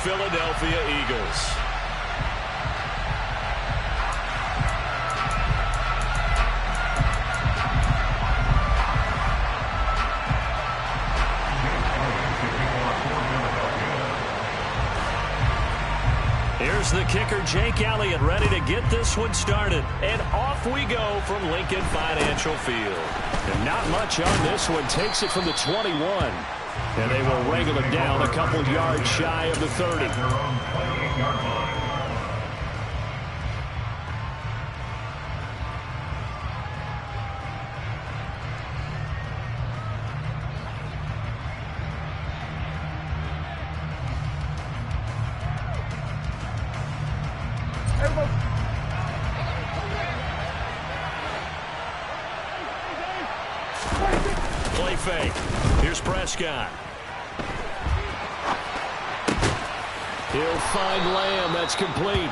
Philadelphia Eagles. Here's the kicker, Jake Elliott, ready to get this one started. And off we go from Lincoln Financial Field. And not much on this one. Takes it from the 21. And they will wrangle it down a couple yards shy of the 30. Play fake. Here's Prescott. He'll find Lamb. That's complete.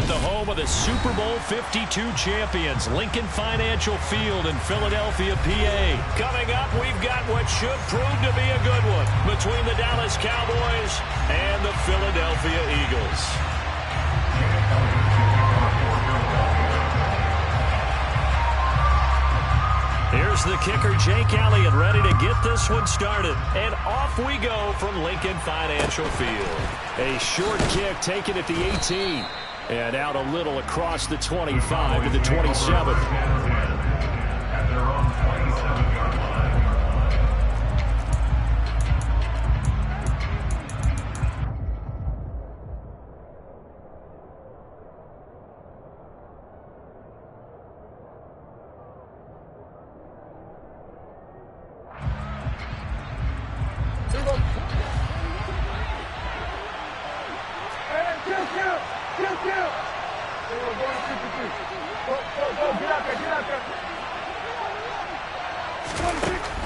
The home of the Super Bowl 52 champions, Lincoln Financial Field in Philadelphia, PA. Coming up, we've got what should prove to be a good one between the Dallas Cowboys and the Philadelphia Eagles. Here's Here's the kicker, Jake Elliott, ready to get this one started. And off we go from Lincoln Financial Field. A short kick taken at the 18. And out a little across the 25 to the 27.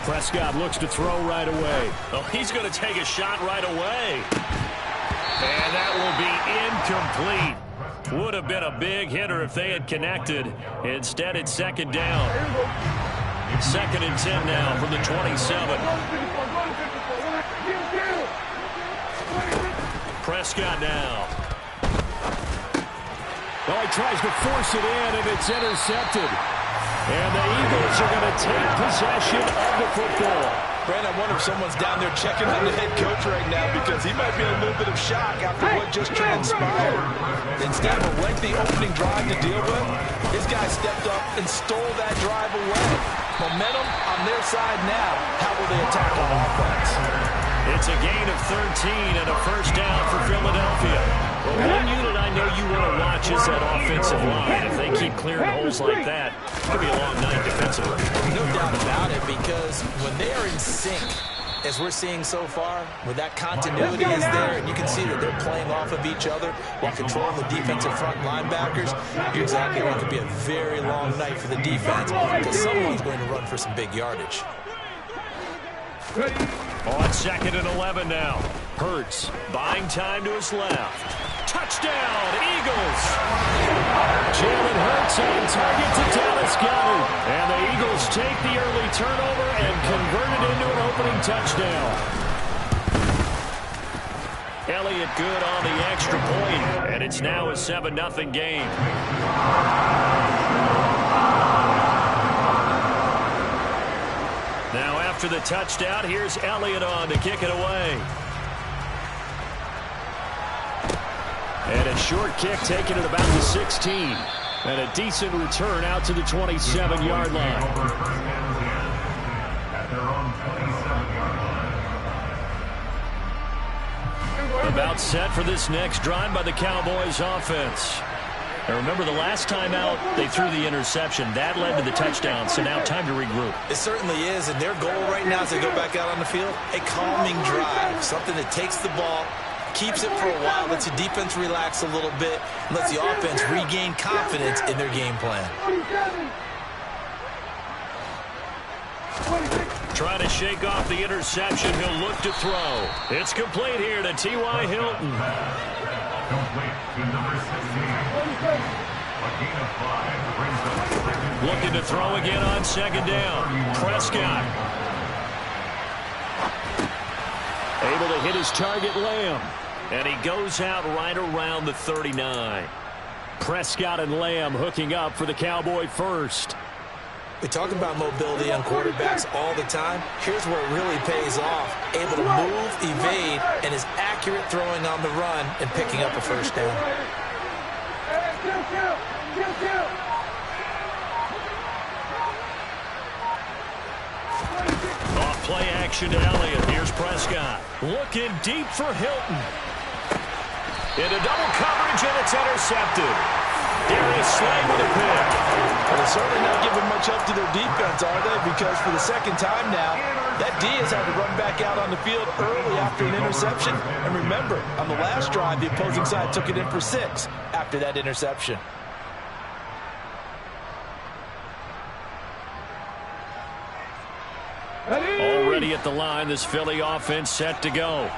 Prescott looks to throw right away. Oh, he's going to take a shot right away. And that will be incomplete. Would have been a big hitter if they had connected. Instead, it's second down. Second and 10 now from the 27. Prescott now. Oh, he tries to force it in, and it's intercepted. And the Eagles are going to take possession of the football. Brand, I wonder if someone's down there checking on the head coach right now because he might be in a little bit of shock after what just transpired. Instead of a lengthy opening drive to deal with, his guy stepped up and stole that drive away. Momentum on their side now. How will they attack on offense? It's a gain of 13 and a first down for Philadelphia. Well, one unit I know you want to watch is that offensive line. If they keep clearing holes like that, it's going to be a long night defensively. No doubt about it, because when they are in sync, as we're seeing so far, where that continuity is there, and you can see that they're playing off of each other while controlling the defensive front linebackers, you're exactly right. It could be a very long night for the defense because someone's going to run for some big yardage. On second and 11 now. Hurts buying time to his left. Touchdown, Eagles! Jalen Hurts on target to Dallas Goedert. And the Eagles take the early turnover and convert it into an opening touchdown. Elliott good on the extra point, and it's now a 7-0 game. Now after the touchdown, here's Elliott on to kick it away. And a short kick taken at about the 16. And a decent return out to the 27-yard line. About set for this next drive by the Cowboys offense. And remember, the last time out, they threw the interception. That led to the touchdown, so now time to regroup. It certainly is, and their goal right now as they go back out on the field, a calming drive, something that takes the ball, keeps it for a while, lets the defense relax a little bit, lets the offense regain confidence in their game plan. Trying to shake off the interception. He'll look to throw. It's complete here to T.Y. Hilton. Looking to throw again on second down. Prescott. Able to hit his target, Lamb. And he goes out right around the 39. Prescott and Lamb hooking up for the Cowboy first. We talk about mobility on quarterbacks all the time. Here's where it really pays off. Able to move, evade, and is accurate throwing on the run and picking up a first down. Off play action to Elliott. Here's Prescott. Looking deep for Hilton. Into double coverage, and it's intercepted. Darius Slay with a pick. Well, they're certainly not giving much help to their defense, are they? Because for the second time now, that D has had to run back out on the field early after an interception. And remember, on the last drive, the opposing side took it in for 6 after that interception. Already at the line, this Philly offense set to go.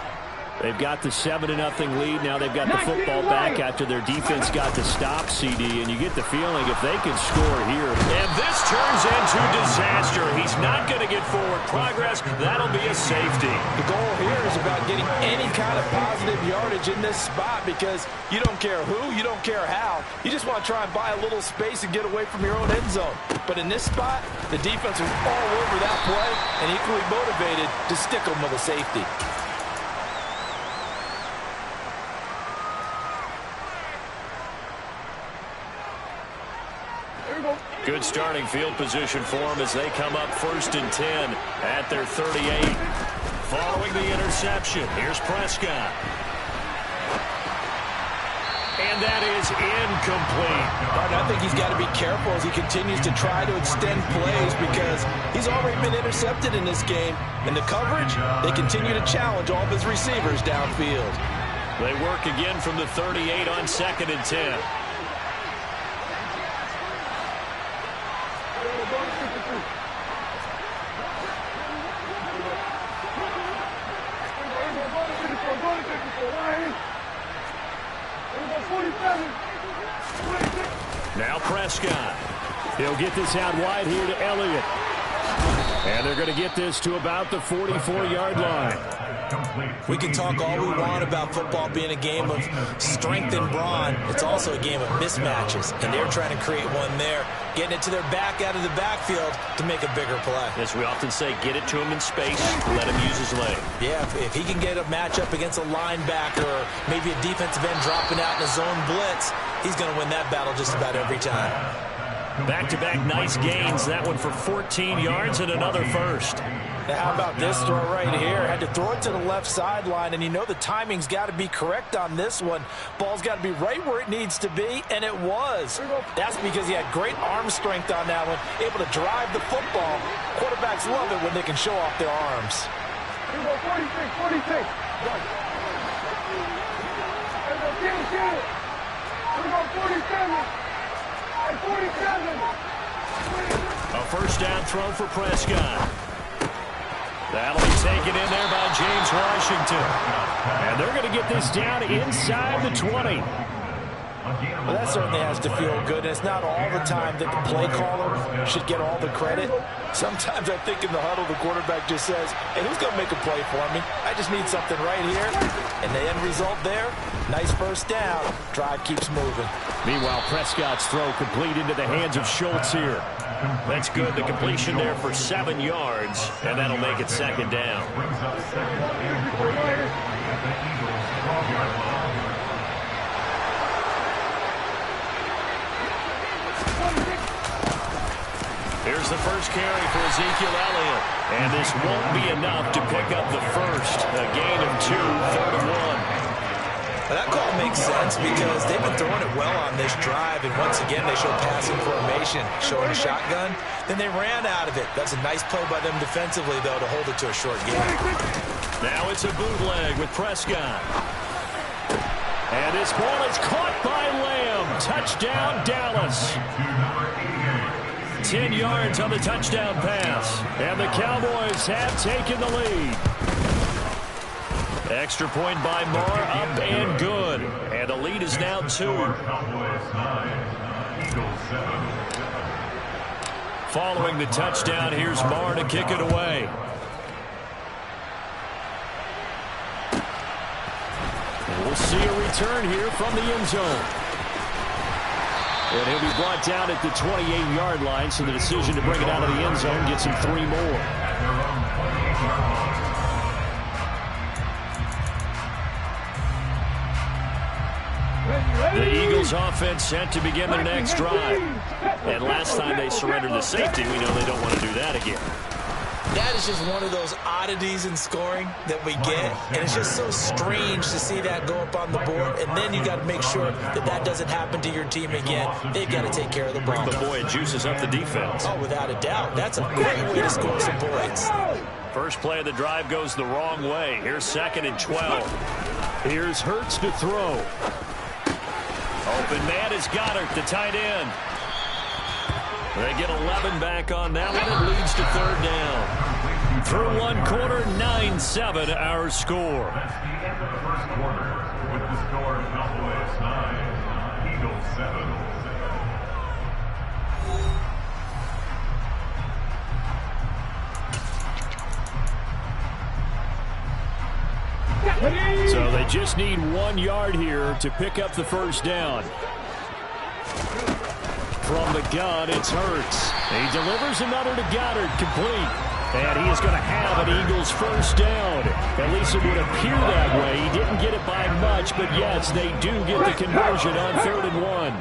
They've got the 7-0 lead. Now they've got the football back after their defense got the stop, CD, and you get the feeling if they can score here. And this turns into disaster. He's not going to get forward progress. That'll be a safety. The goal here is about getting any kind of positive yardage in this spot because you don't care who, you don't care how. You just want to try and buy a little space and get away from your own end zone. But in this spot, the defense was all over that play and equally motivated to stick them with a safety. Good starting field position for them as they come up 1st and 10 at their 38. Following the interception, here's Prescott. And that is incomplete. I think he's got to be careful as he continues to try to extend plays because he's already been intercepted in this game. And the coverage, they continue to challenge all of his receivers downfield. They work again from the 38 on 2nd and 10. Now Prescott. He'll get this out wide here to Elliott. And they're going to get this to about the 44-yard line. We can talk all we want about football being a game of strength and brawn. It's also a game of mismatches, and they're trying to create one there, getting it to their back out of the backfield to make a bigger play. As we often say, get it to him in space, let him use his leg. Yeah, if he can get a matchup against a linebacker or maybe a defensive end dropping out in a zone blitz, he's going to win that battle just about every time. Back-to-back nice gains. That one for 14 yards and another first. Now, how about this throw right here? Had to throw it to the left sideline, and you know the timing's got to be correct on this one. Ball's got to be right where it needs to be, and it was. That's because he had great arm strength on that one, able to drive the football. Quarterbacks love it when they can show off their arms. 46. A first down throw for Prescott. That'll be taken in there by James Washington. And they're going to get this down inside the 20. Well, that certainly has to feel good. And it's not all the time that the play caller should get all the credit. Sometimes I think in the huddle, the quarterback just says, hey, who's going to make a play for me? I just need something right here. And the end result there, nice first down. Drive keeps moving. Meanwhile, Prescott's throw complete into the hands of Schultz here. That's good. The completion there for 7 yards, and that'll make it 2nd down. Here's the first carry for Ezekiel Elliott. And this won't be enough to pick up the first. A gain of 2, 3rd and 1. Well, that call makes sense because they've been throwing it well on this drive, and once again they show passing formation, showing a shotgun. Then they ran out of it. That's a nice play by them defensively, though, to hold it to a short game. Now it's a bootleg with Prescott. And this ball is caught by Lamb. Touchdown, Dallas. 10 yards on the touchdown pass. And the Cowboys have taken the lead. Extra point by Marr, up and good. And the lead is now 2. Following the touchdown, here's Marr to kick it away. And we'll see a return here from the end zone. And he'll be brought down at the 28-yard line, so the decision to bring it out of the end zone gets him 3 more. The Eagles offense set to begin their next drive. And last time they surrendered the safety, we know they don't want to do that again. That is just one of those oddities in scoring that we get. And it's just so strange to see that go up on the board. And then you got to make sure that that doesn't happen to your team again. They've got to take care of the ball. But boy, it juices up the defense. Oh, without a doubt. That's a great way to score some points. First play of the drive goes the wrong way. Here's 2nd and 12. Here's Hurts to throw. Open man is Goddard, the tight end. They get 11 back on that one. It leads to 3rd down. Through one quarter, 9-7 our score. That's the end of the first quarter with the score Cowboys 9, Eagles 7. So they just need 1 yard here to pick up the first down. From the gun, it's Hurts. He delivers another to Goddard, complete. And he is going to have an Eagles first down. At least it would appear that way. He didn't get it by much, but yes, they do get the conversion on 3rd and 1.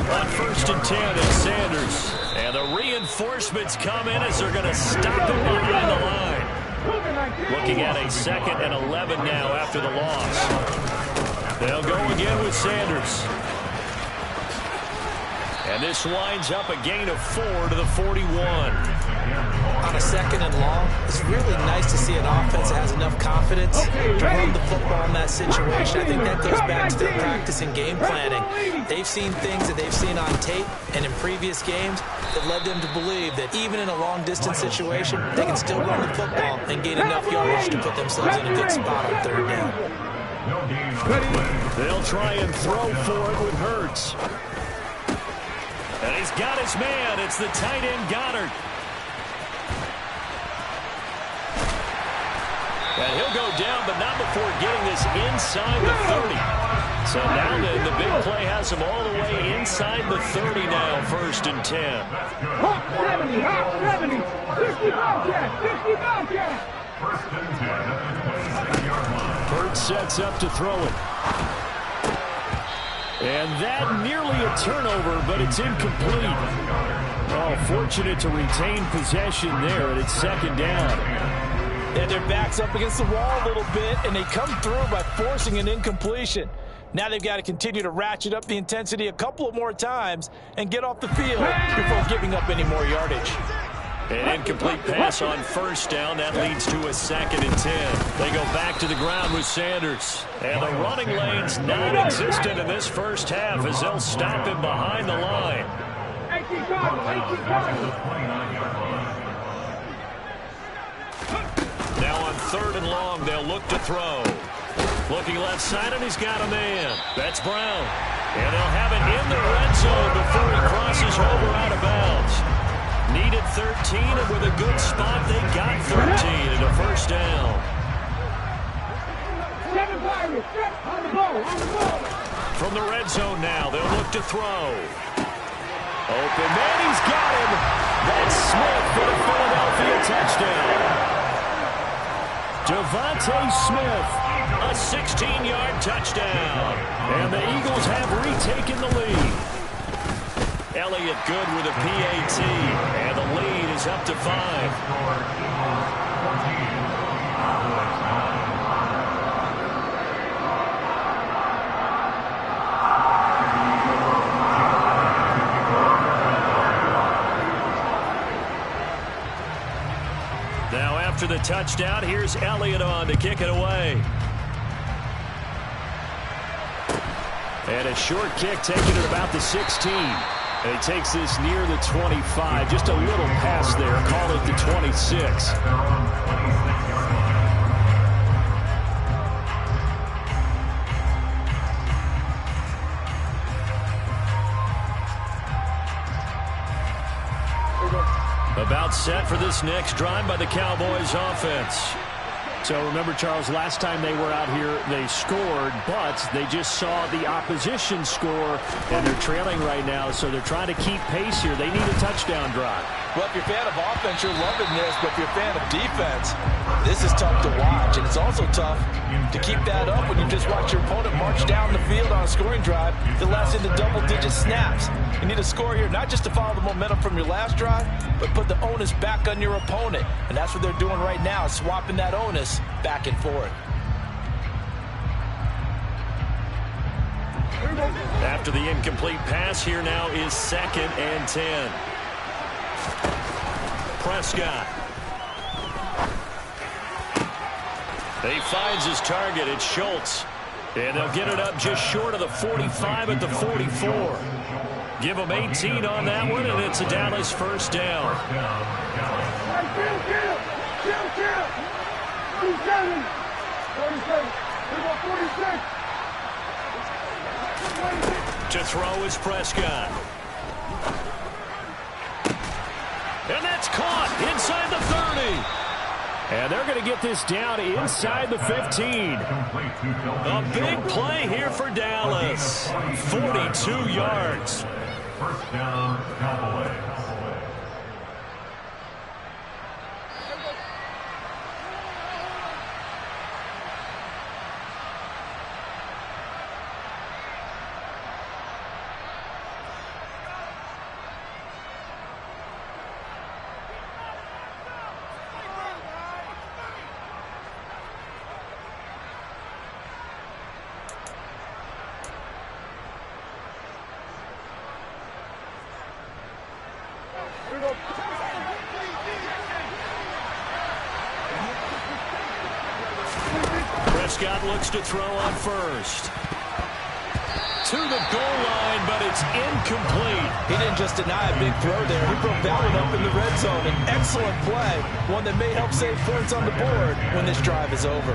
On 1st and 10 is Sanders. And the reinforcements come in as they're going to stop him behind the line. Looking at a 2nd and 11 now after the loss. They'll go again with Sanders. And this winds up a gain of 4 to the 41. On a 2nd and long, it's really nice to see an offense that has enough confidence to run the football in that situation. I think that goes back to their practice and game planning. They've seen things that they've seen on tape and in previous games that led them to believe that even in a long-distance situation, they can still run the football and gain enough yardage to put themselves in a good spot on 3rd down. They'll try and throw for it with Hurts. And he's got his man. It's the tight end, Goddard. And he'll go down, but not before getting this inside the 30. So now then, the big play has him all the way inside the 30 now, 1st and 10. Hot 70, hot 70. 60 Bobcat, 60 Bobcat. 1st and 10 at the 27-yard line. Hurts sets up to throw it. And that nearly a turnover, but it's incomplete. Oh, fortunate to retain possession there, and it's 2nd down. And their back's up against the wall a little bit, and they come through by forcing an incompletion. Now they've got to continue to ratchet up the intensity a couple of more times and get off the field before giving up any more yardage. An incomplete pass on 1st down. That leads to a 2nd and 10. They go back to the ground with Sanders. And the running lane's non-existent in this first half as they'll stop him behind the line. Now on 3rd and long, they'll look to throw. Looking left side, and he's got a man. That's Brown. And they'll have it in the red zone before he crosses over out of bounds. Needed 13, and with a good spot, they got 13 and a first down. From the red zone now, they'll look to throw. Open man, he's got him. That's Smith for the Philadelphia touchdown. Devontae Smith, a 16-yard touchdown. And the Eagles have retaken the lead. Elliott good with a PAT, and the lead is up to 5. Now after the touchdown, here's Elliott on to kick it away. And a short kick taken at about the 16. And he takes this near the 25. Just a little pass there. Call it the 26. About set for this next drive by the Cowboys offense. So remember, Charles, last time they were out here, they scored, but they just saw the opposition score, and they're trailing right now, so they're trying to keep pace here. They need a touchdown drive. Well, if you're a fan of offense, you're loving this, but if you're a fan of defense, this is tough to watch, and it's also tough to keep that up when you just watch your opponent march down the field on a scoring drive that lasts into double-digit snaps. You need a score here, not just to follow the momentum from your last drive, but put the onus back on your opponent, and that's what they're doing right now, swapping that onus back and forth. After the incomplete pass, here now is 2nd and 10. Prescott. He finds his target. It's Schultz. And they'll get it up just short of the 45 at the 44. Give them 18 on that one, and it's a Dallas first down. Chill. 47. 47. We got 46. To throw is Prescott. And that's caught inside the 30. And they're going to get this down inside the 15. A big play here for Dallas. 42 yards. First down, Cowboys. Prescott looks to throw on first. To the goal line, but it's incomplete. He didn't just deny a big throw there. He broke that one up in the red zone. An excellent play, one that may help save points on the board when this drive is over.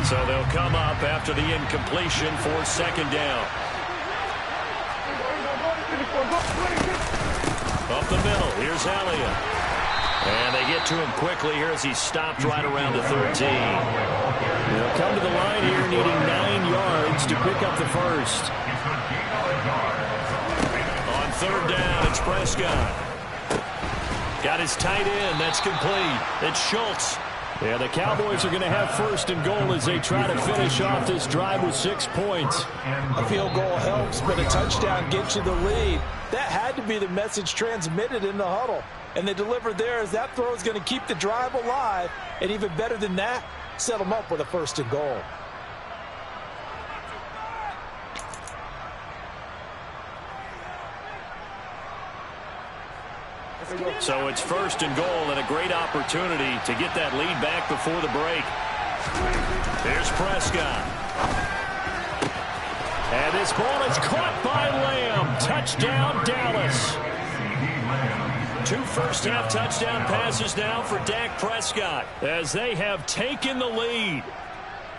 So they'll come up after the incompletion for second down. Up the middle, here's Elliott. And they get to him quickly here as he stopped right around the 13. They'll come to the line here needing 9 yards to pick up the first. On third down, it's Prescott. Got his tight end, that's complete. It's Schultz. Yeah, the Cowboys are going to have first and goal as they try to finish off this drive with 6 points. A field goal helps, but a touchdown gets you the lead. That had to be the message transmitted in the huddle. And they delivered there as that throw is going to keep the drive alive. And even better than that, set them up with a first and goal. So it's first and goal and a great opportunity to get that lead back before the break. There's Prescott. And this ball is caught by Lamb. Touchdown, Dallas. 2 first-half touchdown passes now for Dak Prescott as they have taken the lead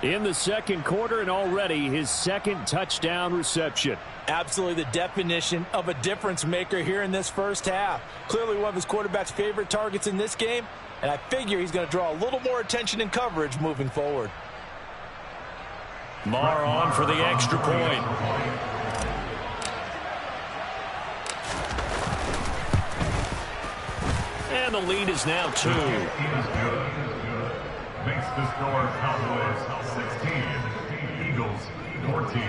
in the second quarter, and already his second touchdown reception. Absolutely the definition of a difference maker here in this first half. Clearly one of his quarterback's favorite targets in this game, and I figure he's going to draw a little more attention and coverage moving forward. Marr on for the extra point. And the lead is now 2. Makes the score Cowboys 16, Eagles 14.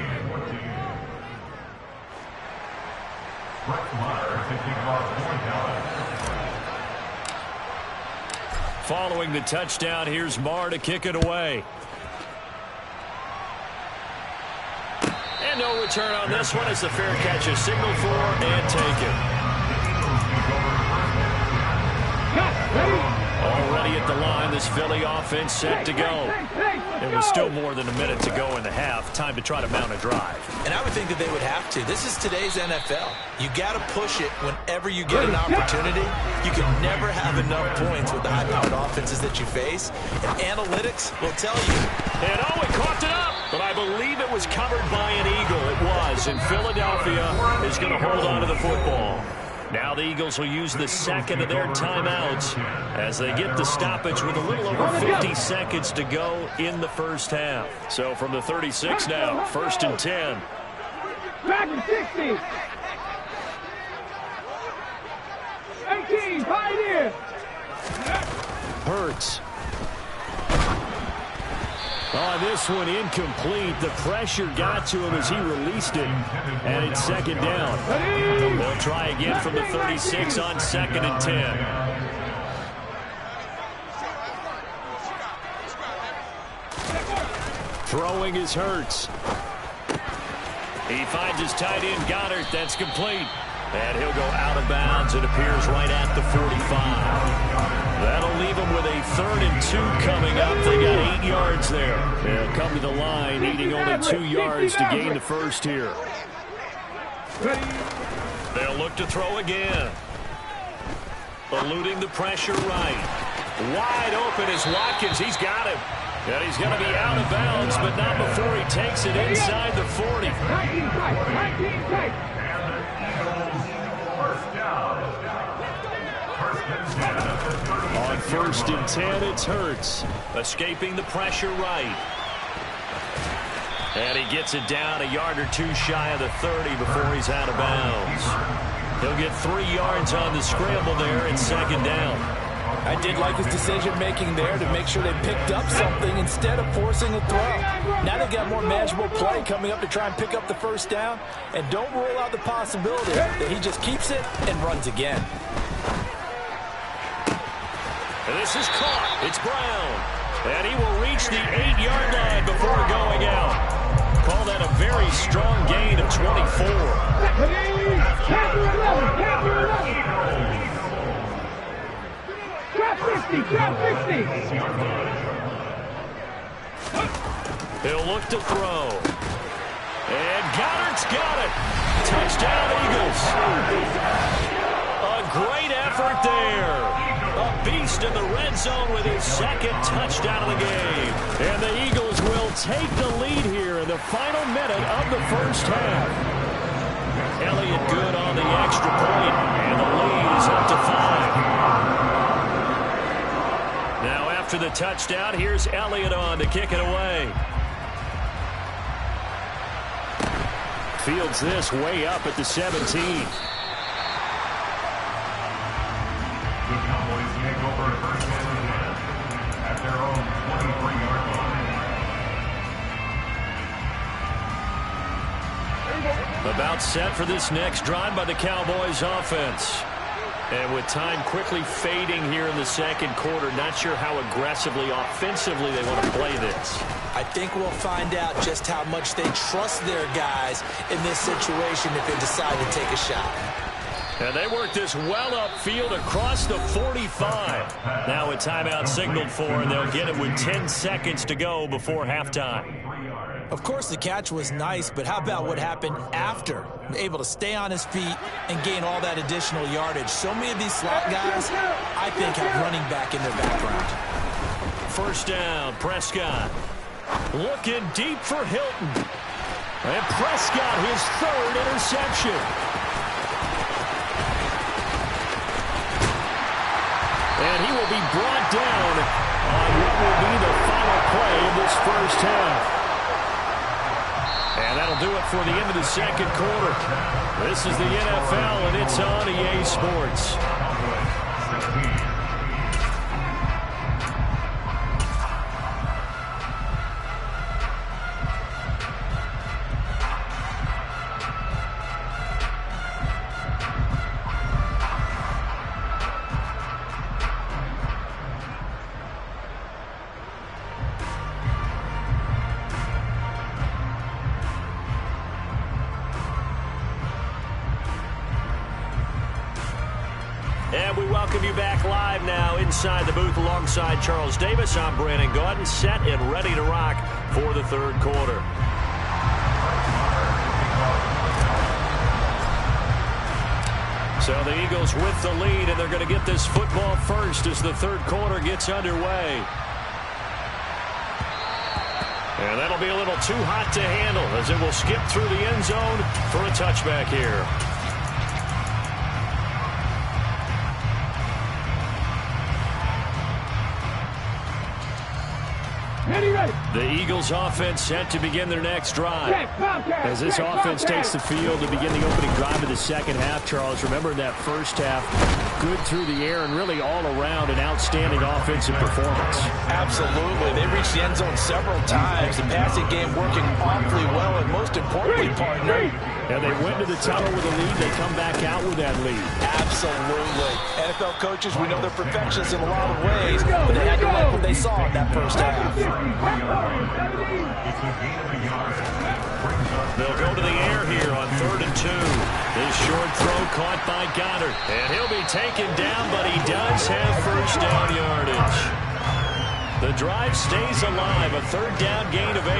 Following the touchdown, here's Marr to kick it away. And no return on this one as the fair catch is signaled for and taken. Already at the line, this Philly offense set to go. It was still more than a minute to go in the half. Time to try to mount a drive. And I would think that they would have to. This is today's NFL. You got to push it whenever you get an opportunity. You can never have enough points with the high-powered offenses that you face. And analytics will tell you. And oh, it caught it up. But I believe it was covered by an Eagle. It was. And Philadelphia is going to hold on to the football. Now the Eagles will use the second of their timeouts as they get the stoppage with a little over 50 seconds to go in the first half. So from the 36 now, first and 10. Back in 60. 18, Pioneer. Hurts. On this one, incomplete. The pressure got to him as he released it. And it's second down. They'll try again from the 36 on second and 10. Throwing is Hurts. He finds his tight end, Goddard. That's complete. And he'll go out of bounds. It appears right at the 45. That'll leave him with a 3rd and 2 coming up. They got 8 yards there. They'll come to the line needing only 2 yards to gain the first here. Ready. They'll look to throw again. Eluding the pressure right. Wide open is Watkins. He's got him. And he's going to be out of bounds, but not before he takes it inside the 40. 19 tight. First down. On 1st and 10, it's Hurts. Escaping the pressure right. And he gets it down a yard or two shy of the 30 before he's out of bounds. He'll get 3 yards on the scramble there at 2nd down. I did like his decision-making there to make sure they picked up something instead of forcing a throw. Now they've got more manageable play coming up to try and pick up the 1st down. And don't rule out the possibility that he just keeps it and runs again. And this is caught. It's Brown. And he will reach the 8-yard line before going out. Call that a very strong gain of 24. Chapter 11. Trap 60. He'll look to throw. And Goddard's got it. Touchdown, Eagles. A great effort there. A beast in the red zone with his 2nd touchdown of the game. And the Eagles will take the lead here in the final minute of the 1st half. Elliott good on the extra point, and the lead is up to 5. Now after the touchdown, here's Elliott on to kick it away. Fields this way up at the 17. The Cowboys take over 1st and 10 at their own 23-yard line. About set for this next drive by the Cowboys offense. And with time quickly fading here in the 2nd quarter, not sure how aggressively, offensively they want to play this. I think we'll find out just how much they trust their guys in this situation if they decide to take a shot. And they work this well upfield across the 45. Now a timeout signaled for, and they'll get it with 10 seconds to go before halftime. Of course, the catch was nice, but how about what happened after? Able to stay on his feet and gain all that additional yardage. So many of these slot guys, I think, have running back in their background. 1st down, Prescott. Looking deep for Hilton. And Prescott, his 3rd interception. And he will be brought down on what will be the final play of this 1st half. And that'll do it for the end of the 2nd quarter. This is the NFL, and it's on EA Sports. And we welcome you back live now inside the booth alongside Charles Davis. I'm Brandon Gaudin, set and ready to rock for the 3rd quarter. So the Eagles with the lead, and they're going to get this football first as the 3rd quarter gets underway. And that'll be a little too hot to handle as it will skip through the end zone for a touchback here. The Eagles offense set to begin their next drive. As this offense takes the field to begin the opening drive of the 2nd half, Charles, remember in that 1st half, good through the air and really all around an outstanding offensive performance. Absolutely. They reached the end zone several times. The passing game working awfully well, and most importantly, partner, and they went to the tunnel with a lead. They come back out with that lead. Absolutely. NFL coaches, we know they're perfectionists in a lot of ways, but they had to like what they saw in that 1st half. They'll go to the air here on 3rd and 2. This short throw caught by Goddard. And he'll be taken down, but he does have 1st down yardage. The drive stays alive, a third down gain of 8.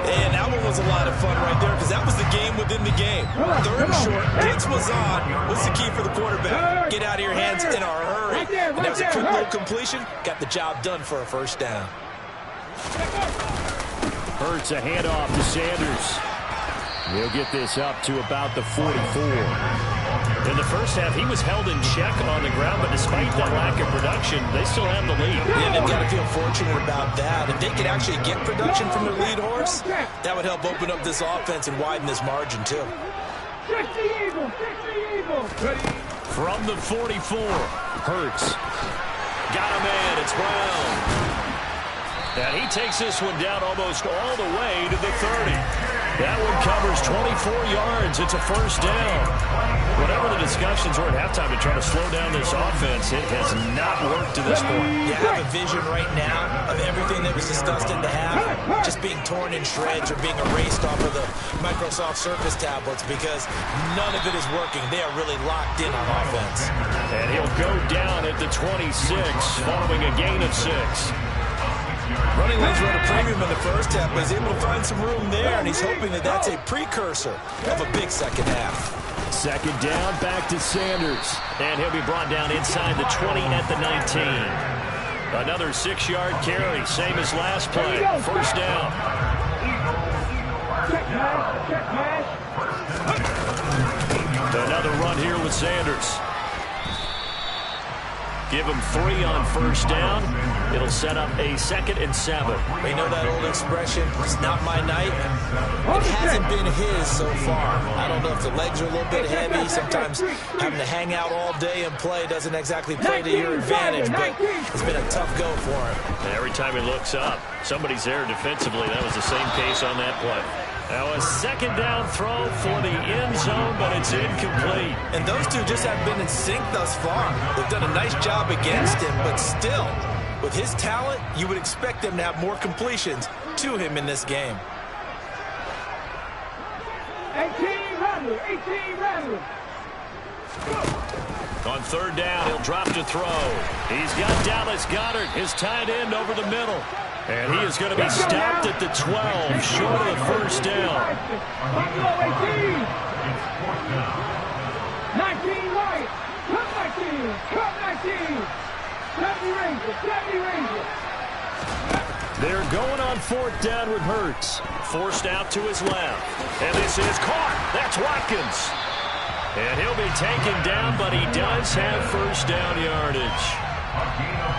And that one was a lot of fun right there because that was the game within the game. Third and short, blitz was on. What's the key for the quarterback? Get out of your hands in a hurry. And that was a quick little completion. Got the job done for a first down. Hurts a handoff to Sanders. He'll get this up to about the 44. In the first half, he was held in check on the ground, but despite that lack of production, they still have the lead. Yeah, they've got to feel fortunate about that. If they could actually get production from their lead horse, that would help open up this offense and widen this margin, too. From the 44, Hurts. Got him in. It's Brown. And he takes this one down almost all the way to the 30. That one covers 24 yards. It's a first down. Whatever the discussions were at halftime to try to slow down this offense, it has not worked to this point. You have a vision right now of everything that was discussed in the half just being torn in shreds or being erased off of the Microsoft Surface tablets because none of it is working. They are really locked in on offense. And he'll go down at the 26 following a gain of 6. Running lanes run a premium in the first half, but he's able to find some room there, and he's hoping that that's a precursor of a big second half. Second down, back to Sanders. And he'll be brought down inside the 20 at the 19. Another 6-yard carry, same as last play. First down. Another run here with Sanders. Give him 3 on first down. It'll set up a 2nd and 7. You know that old expression, it's not my night? It hasn't been his so far. I don't know if the legs are a little bit heavy. Sometimes having to hang out all day and play doesn't exactly play to your advantage, but it's been a tough go for him. And every time he looks up, somebody's there defensively. That was the same case on that play. Now a second down throw for the end zone, but it's incomplete. And those two just haven't been in sync thus far. They've done a nice job against him, but still, with his talent, you would expect them to have more completions to him in this game. 18 rattlers. On third down, he'll drop to throw. He's got Dallas Goedert, his tight end, over the middle. And he is going to be stopped at the 12, short of the first down. 19 right. Cut 19. 70 Rangers. They're going on fourth down with Hurts. Forced out to his left. And this is caught. That's Watkins. And he'll be taken down, but he does have first down yardage.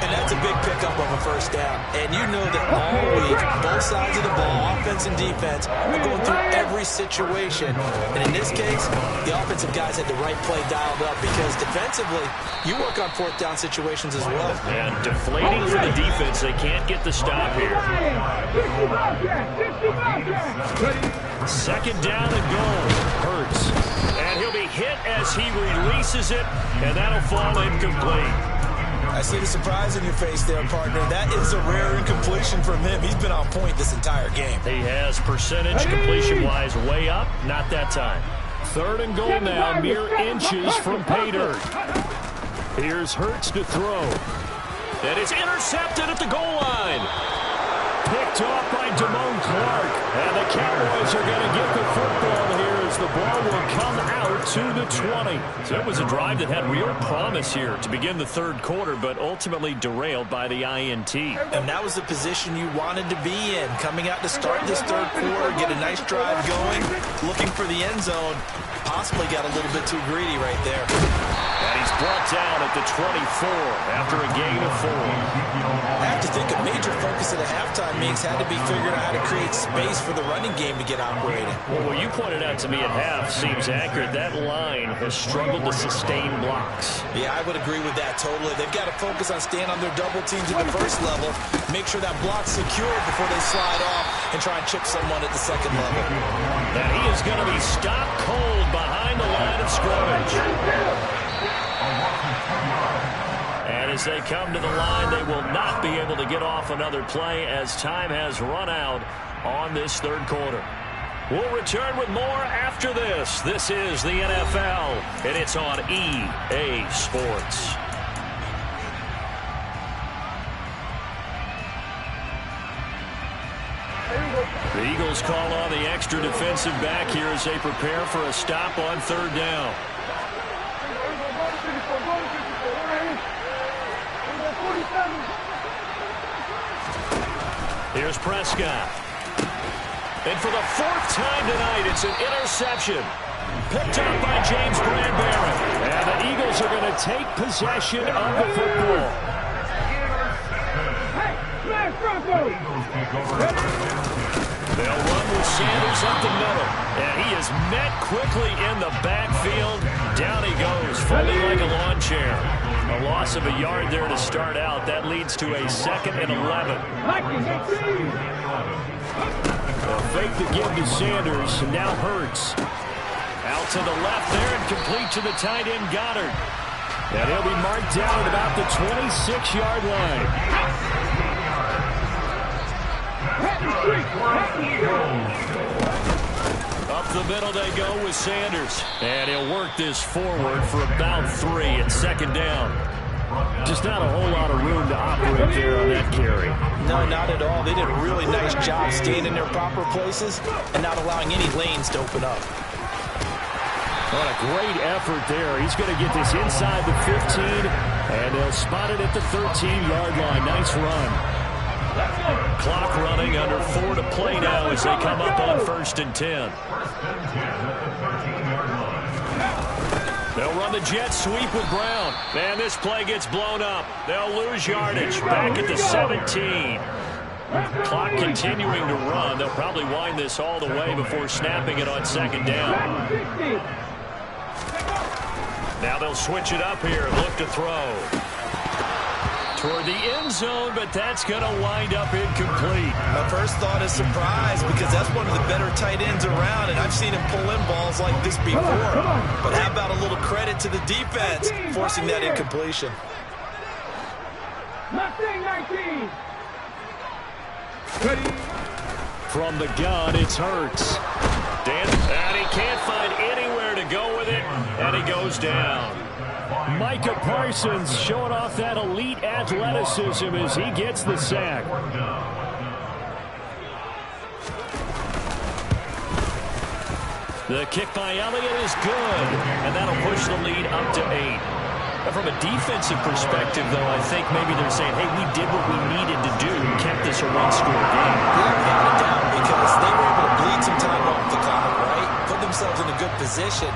And that's a big pickup of a first down. And you know that all week, both sides of the ball, offense and defense, are going through every situation. And in this case, the offensive guys had the right play dialed up because defensively, you work on fourth down situations as well. And deflating for the defense. They can't get the stop here. Second down and goal. Hurts. And he'll be hit as he releases it, and that'll fall incomplete. I see the surprise in your face there, partner. That is a rare incompletion from him. He's been on point this entire game. He has percentage completion-wise way up. Not that time. Third and goal now, mere inches from pay dirt. Here's Hurts to throw. And it's intercepted at the goal line. Picked off by Damone Clark. And the Cowboys are going to get the football here as the ball will come out to the 20. So it was a drive that had real promise here to begin the third quarter, but ultimately derailed by the INT. And that was the position you wanted to be in. Coming out to start this third quarter, get a nice drive going, looking for the end zone. Possibly got a little bit too greedy right there. And he's brought down at the 24 after a gain of 4. I have to think a major focus of the halftime meetings had to be figuring out how to create space for the running game to get operating. Well, what you pointed out to me at half seems accurate. That line has struggled to sustain blocks. Yeah, I would agree with that totally. They've got to focus on staying on their double teams at the first level, make sure that block's secure before they slide off and try and chip someone at the second level. And he is going to be stopped cold behind the line of scrimmage. And as they come to the line, they will not be able to get off another play as time has run out on this third quarter. We'll return with more after this. This is the NFL, and it's on EA Sports. The Eagles call on the extra defensive back here as they prepare for a stop on 3rd down. Here's Prescott. And for the 4th time tonight, it's an interception. Picked up by James Bradbury. And the Eagles are going to take possession of the football. They'll run with Sanders up the middle. And he is met quickly in the backfield. Down he goes, folding like a lawn chair. A loss of a yard there to start out. That leads to a 2nd and 11. A fake to give to Sanders. Now Hurts. Out to the left there and complete to the tight end Goddard. And he'll be marked down at about the 26-yard line. Up the middle they go with Sanders. And he'll work this forward for about 3 at 2nd down. Just not a whole lot of room to operate there on that carry. No, not at all. They did a really nice job staying in their proper places and not allowing any lanes to open up. What a great effort there. He's going to get this inside the 15, and they'll spot it at the 13-yard line. Nice run. Clock running, under 4 to play now as they come up on 1st and 10. They'll run the jet sweep with Brown. Man, this play gets blown up. They'll lose yardage. Back at the 17. Clock continuing to run. They'll probably wind this all the way before snapping it on 2nd down. Now they'll switch it up here. Look to throw. Toward the end zone, but that's going to wind up incomplete. My first thought is surprise because that's one of the better tight ends around, and I've seen him pull in balls like this before. But how about a little credit to the defense forcing that incompletion? From the gun, it's Hurts. And he can't find anywhere to go with it, and he goes down. Micah Parsons showing off that elite athleticism as he gets the sack. The kick by Elliott is good, and that'll push the lead up to 8. But from a defensive perspective, though, I think maybe they're saying, hey, we did what we needed to do and kept this a one-score game. Without a doubt, because they were able to bleed some time off the clock, right? Put themselves in a good position,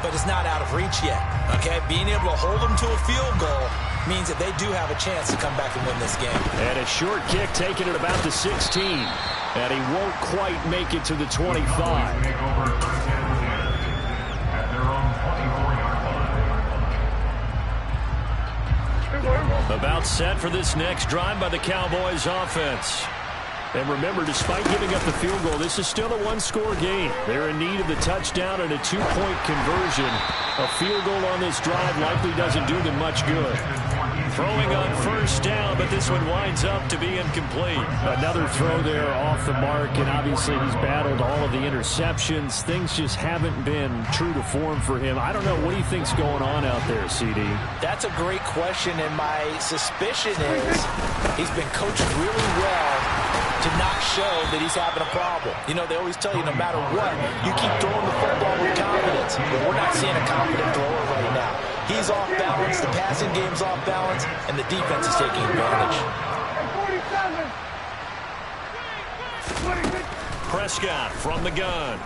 but it's not out of reach yet, okay? Being able to hold them to a field goal means that they do have a chance to come back and win this game. And a short kick taken at about the 16. And he won't quite make it to the 25. About set for this next drive by the Cowboys offense. And remember, despite giving up the field goal, this is still a one-score game. They're in need of the touchdown and a two-point conversion. A field goal on this drive likely doesn't do them much good. Throwing on first down, but this one winds up to be incomplete. Another throw there off the mark, and obviously he's battled all of the interceptions. Things just haven't been true to form for him. I don't know. What do you think's going on out there, CD? That's a great question, and my suspicion is he's been coached really well to not show that he's having a problem. You know, they always tell you no matter what, you keep throwing the football with confidence. But we're not seeing a confident thrower right now. He's off balance, the passing game's off balance, and the defense is taking advantage. Prescott from the gun.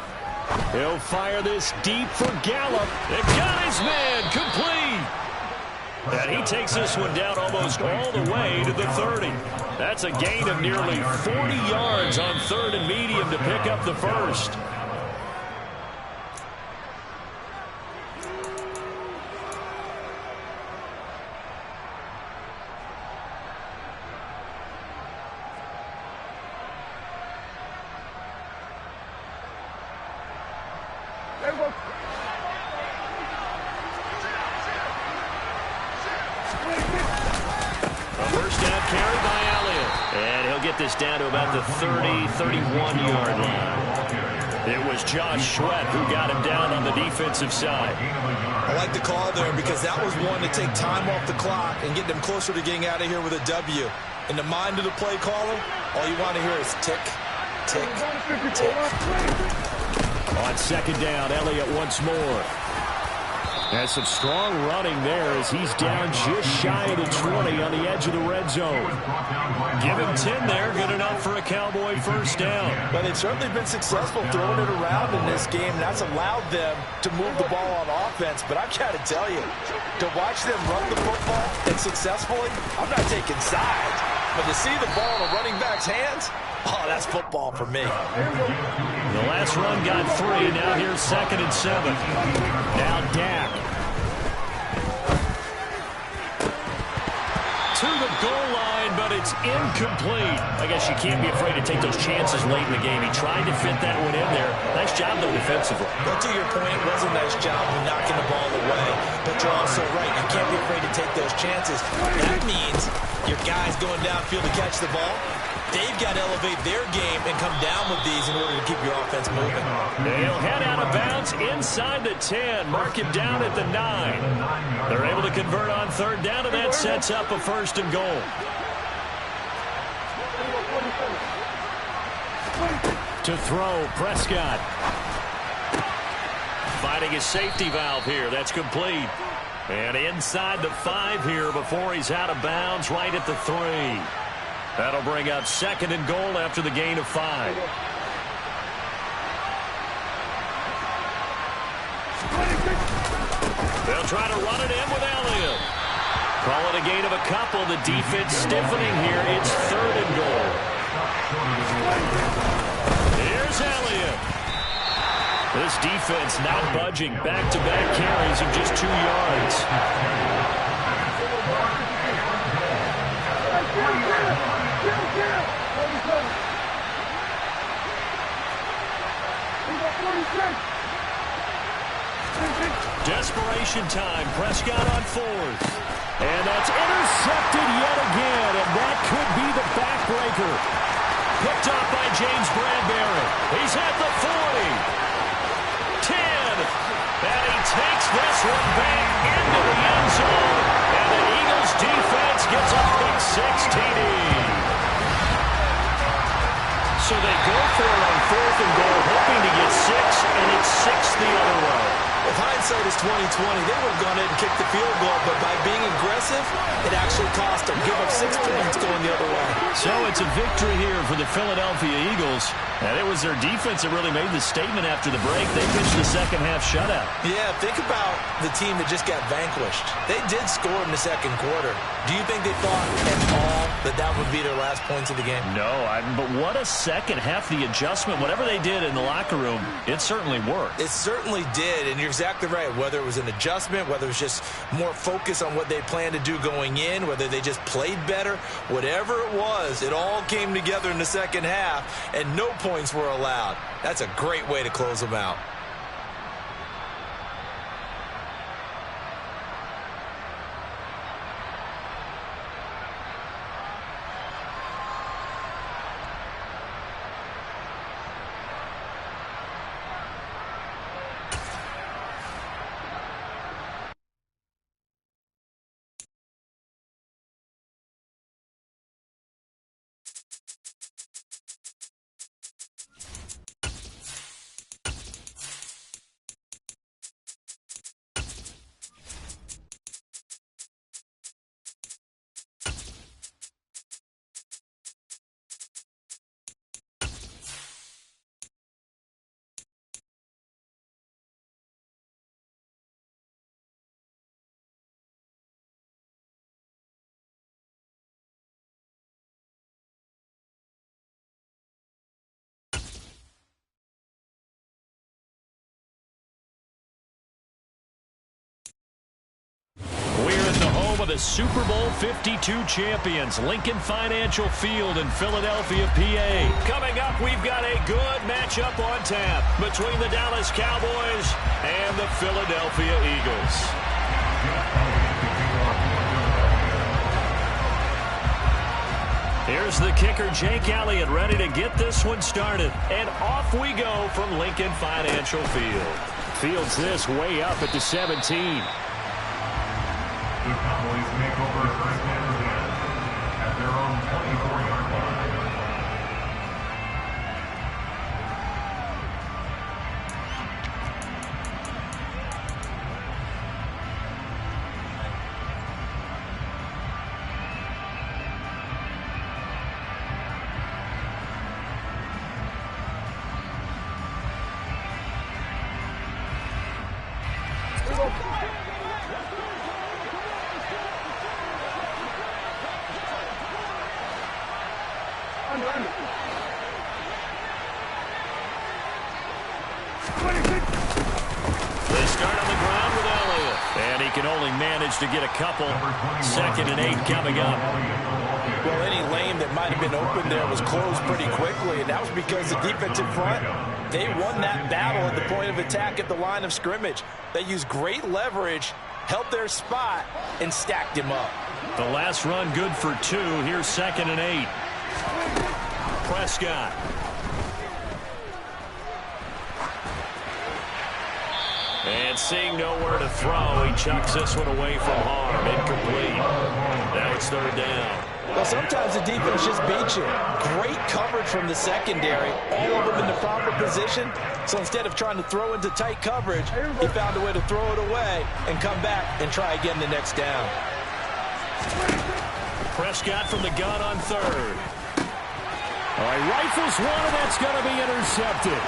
He'll fire this deep for Gallup. It got his man complete. And he takes this one down almost all the way to the 30. That's a gain of nearly 40 yards on 3rd and medium to pick up the first. This down to about the 30-31-yard line. It was Josh Sweat who got him down on the defensive side. I like the call there because that was one to take time off the clock and get them closer to getting out of here with a W. In the mind of the play caller, all you want to hear is tick, tick, tick. On second down, Elliott once more. Has some strong running there as he's down just shy of the 20 on the edge of the red zone. Give him 10 there, good enough for a Cowboy first down. Well, they've certainly been successful throwing it around in this game. That's allowed them to move the ball on offense. But I've got to tell you, to watch them run the football and successfully, I'm not taking sides. But to see the ball in a running back's hands, oh, that's football for me. The last run got 3. Now here's 2nd and 7. Now Dak. To the goal line, but it's incomplete. I guess you can't be afraid to take those chances late in the game. He tried to fit that one in there. Nice job, though, defensively. But to your point, it was a nice job of knocking the ball away. But you're also right. You can't be afraid to take those chances. That means your guys going downfield to catch the ball, they've got to elevate their game and come down with these in order to keep your offense moving. They'll head out of bounds inside the 10. Mark him down at the 9. They're able to convert on third down, and that sets up a 1st and goal. To throw, Prescott. Finding his safety valve here. That's complete. And inside the 5 here before he's out of bounds, right at the 3. That'll bring up 2nd and goal after the gain of 5. They'll try to run it in with Elliott. Call it a gain of a couple. The defense stiffening here. It's 3rd and goal. Here's Elliott. This defense not budging. Back-to-back carries of just 2 yards. Desperation time. Prescott on 4th. And that's intercepted yet again. And that could be the backbreaker. Picked up by James Bradbury. He's at the 40. 10. And he takes this one back into the end zone. And the Eagles defense gets a pick 6 TD. So they go for it on 4th and goal, hoping to get 6, and it's 6 the other way. If hindsight is 20/20, they would have gone ahead and kicked the field goal, but by being aggressive, it actually cost them. Give up 6 points going the other way. So it's a victory here for the Philadelphia Eagles, and it was their defense that really made the statement after the break. They pitched the second-half shutout. Yeah, think about the team that just got vanquished. They did score in the 2nd quarter. Do you think they thought at all that that would be their last points of the game? No, but what a second half. The adjustment, whatever they did in the locker room, it certainly worked. It certainly did, and you're exactly right. Whether it was an adjustment, whether it was just more focus on what they planned to do going in, whether they just played better, whatever it was, it all came together in the 2nd half, and no points were allowed. That's a great way to close them out. Of the Super Bowl 52 champions, Lincoln Financial Field in Philadelphia, PA. Coming up, we've got a good matchup on tap between the Dallas Cowboys and the Philadelphia Eagles. Here's the kicker, Jake Elliott, ready to get this one started. And off we go from Lincoln Financial Field. Fields this way up at the 17. The Cowboys make over first and 10 at their own 24-yard managed to get a couple. 2nd and 8 coming up. Well, any lane that might have been open there was closed pretty quickly, and that was because the defensive front, they won that battle at the point of attack at the line of scrimmage. They used great leverage, held their spot, and stacked him up. The last run good for 2. Here's 2nd and 8. Prescott. And seeing nowhere to throw, he chucks this one away from harm. Incomplete. Now it's 3rd down. Well, sometimes the defense just beats you. Great coverage from the secondary. All of them in the proper position. So instead of trying to throw into tight coverage, he found a way to throw it away and come back and try again the next down. Prescott from the gun on 3rd. All right, rifles one, and that's going to be intercepted.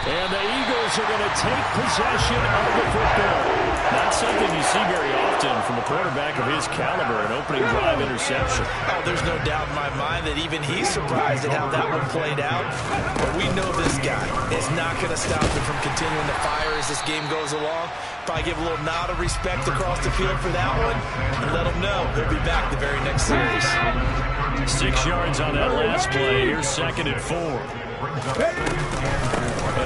And the Eagles are going to take possession of the football. Not something you see very often from a quarterback of his caliber, an opening drive interception. Oh, there's no doubt in my mind that even he's surprised at how that one played out. But we know this guy is not going to stop him from continuing to fire as this game goes along. Probably give a little nod of respect across the field for that one and let him know he'll be back the very next series. 6 yards on that last play. Here's 2nd and 4.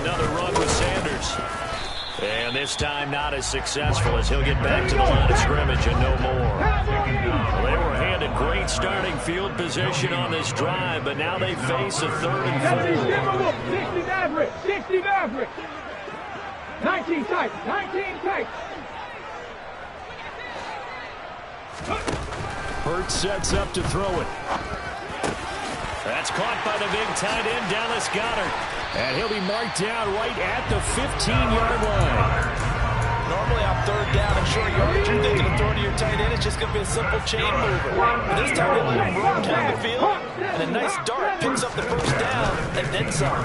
Another run with Sanders. And this time not as successful as he'll get back to the line of scrimmage and no more. Well, they were handed great starting field position on this drive, but now they face a 3rd and 4. 60 average. 60 average. 19 tight. 19 tight. Hurts sets up to throw it. That's caught by the big tight end, Dallas Goedert. And he'll be marked down right at the 15-yard line. Normally on 3rd down and short yardage, you're thinking of throwing to your tight end. It's just going to be a simple chain mover. But this time they let him roam down the field, and a nice dart picks up the 1st down and then some.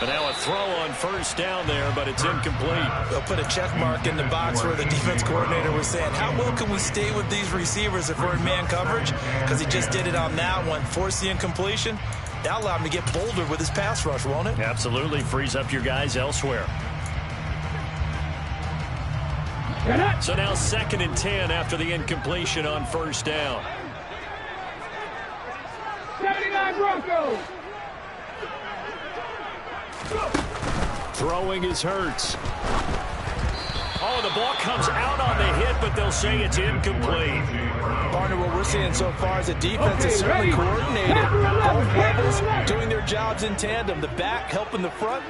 But now a throw on 1st down there, but it's incomplete. They'll put a check mark in the box where the defense coordinator was saying, how well can we stay with these receivers if we're in man coverage? Because he just did it on that one, forced the incompletion. That'll allow him to get bolder with his pass rush, won't it? Absolutely. Frees up your guys elsewhere. So now 2nd and 10 after the incompletion on 1st down. 79 Broncos. Throwing is Hurts. Oh, the ball comes out on the hit, but they'll say it's incomplete. Partner, what we're seeing so far is the defense is certainly coordinated. Both levels doing their jobs in tandem. The back helping the front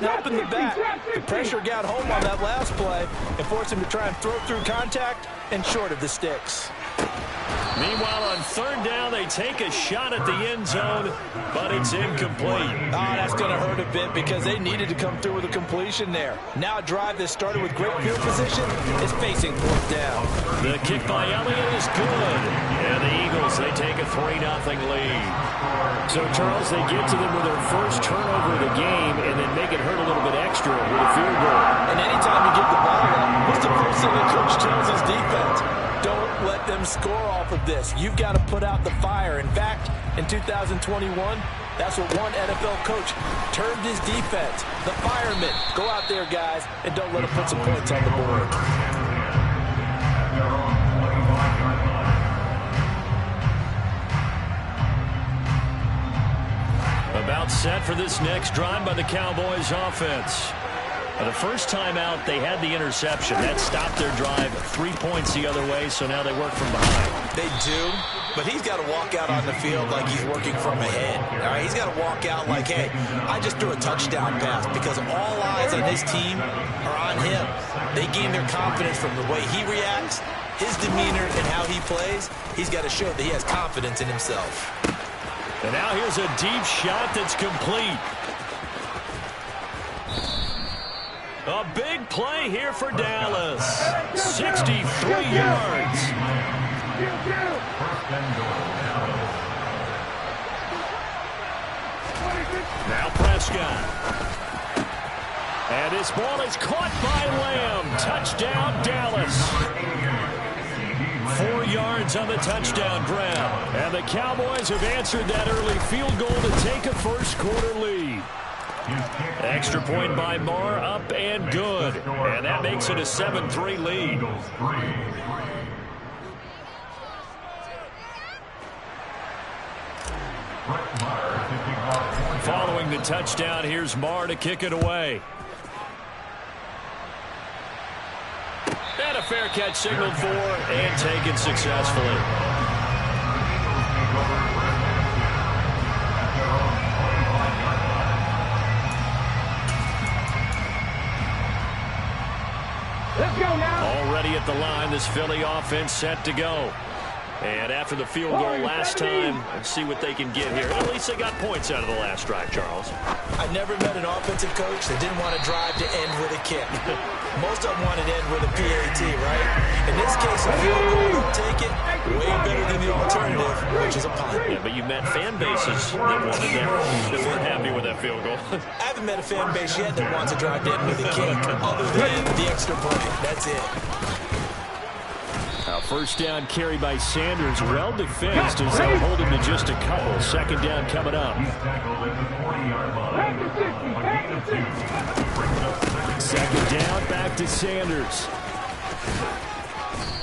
helping the back. The pressure got home on that last play and forced him to try and throw through contact and short of the sticks. Meanwhile, on 3rd down, they take a shot at the end zone, but it's incomplete. Oh, that's going to hurt a bit because they needed to come through with a completion there. Now a drive that started with great field position is facing 4th down. The kick by Elliott is good. And the Eagles, they take a 3-0 lead. So, Charles, they get to them with their first turnover of the game and then make it hurt a little bit extra with a field goal. And anytime you get the ball up, what's the first thing the coach tells his defense? Don't let them score off of this. You've got to put out the fire. In fact, in 2021, that's what one NFL coach termed his defense. The firemen. Go out there, guys, and don't let them put some points on the board. About set for this next drive by the Cowboys offense. The first time out, they had the interception. That stopped their drive 3 points the other way, so now they work from behind. They do, but he's got to walk out on the field like he's working from ahead. All right, he's got to walk out like, hey, I just threw a touchdown pass because all eyes on his team are on him. They gain their confidence from the way he reacts, his demeanor, and how he plays. He's got to show that he has confidence in himself. And now here's a deep shot that's complete. A big play here for Dallas. 63 yards. Now Prescott. And this ball is caught by Lamb. Touchdown, Dallas. 4 yards on the touchdown grab. And the Cowboys have answered that early field goal to take a first quarter lead. Extra point by Marr, up and good. And that makes it a 7-3 lead. Following the touchdown, here's Marr to kick it away. And a fair catch signaled for and taken successfully. Let's go now. Already at the line, this Philly offense set to go. And after the field goal last time, let's see what they can get here. At least they got points out of the last drive, Charles. I never met an offensive coach that didn't want to drive to end with a kick. Most of them wanted to end with a PAT, right? In this case, a field goal, they'll take it way better than the alternative, which is a punt. Yeah, but you met fan bases that wanted that weren't happy with that field goal. I haven't met a fan base yet that wants to drive to end with a kick, other than the extra point. That's it. First down carry by Sanders, well defensed as they'll hold him to just a couple. Second down coming up. Second down, back to Sanders.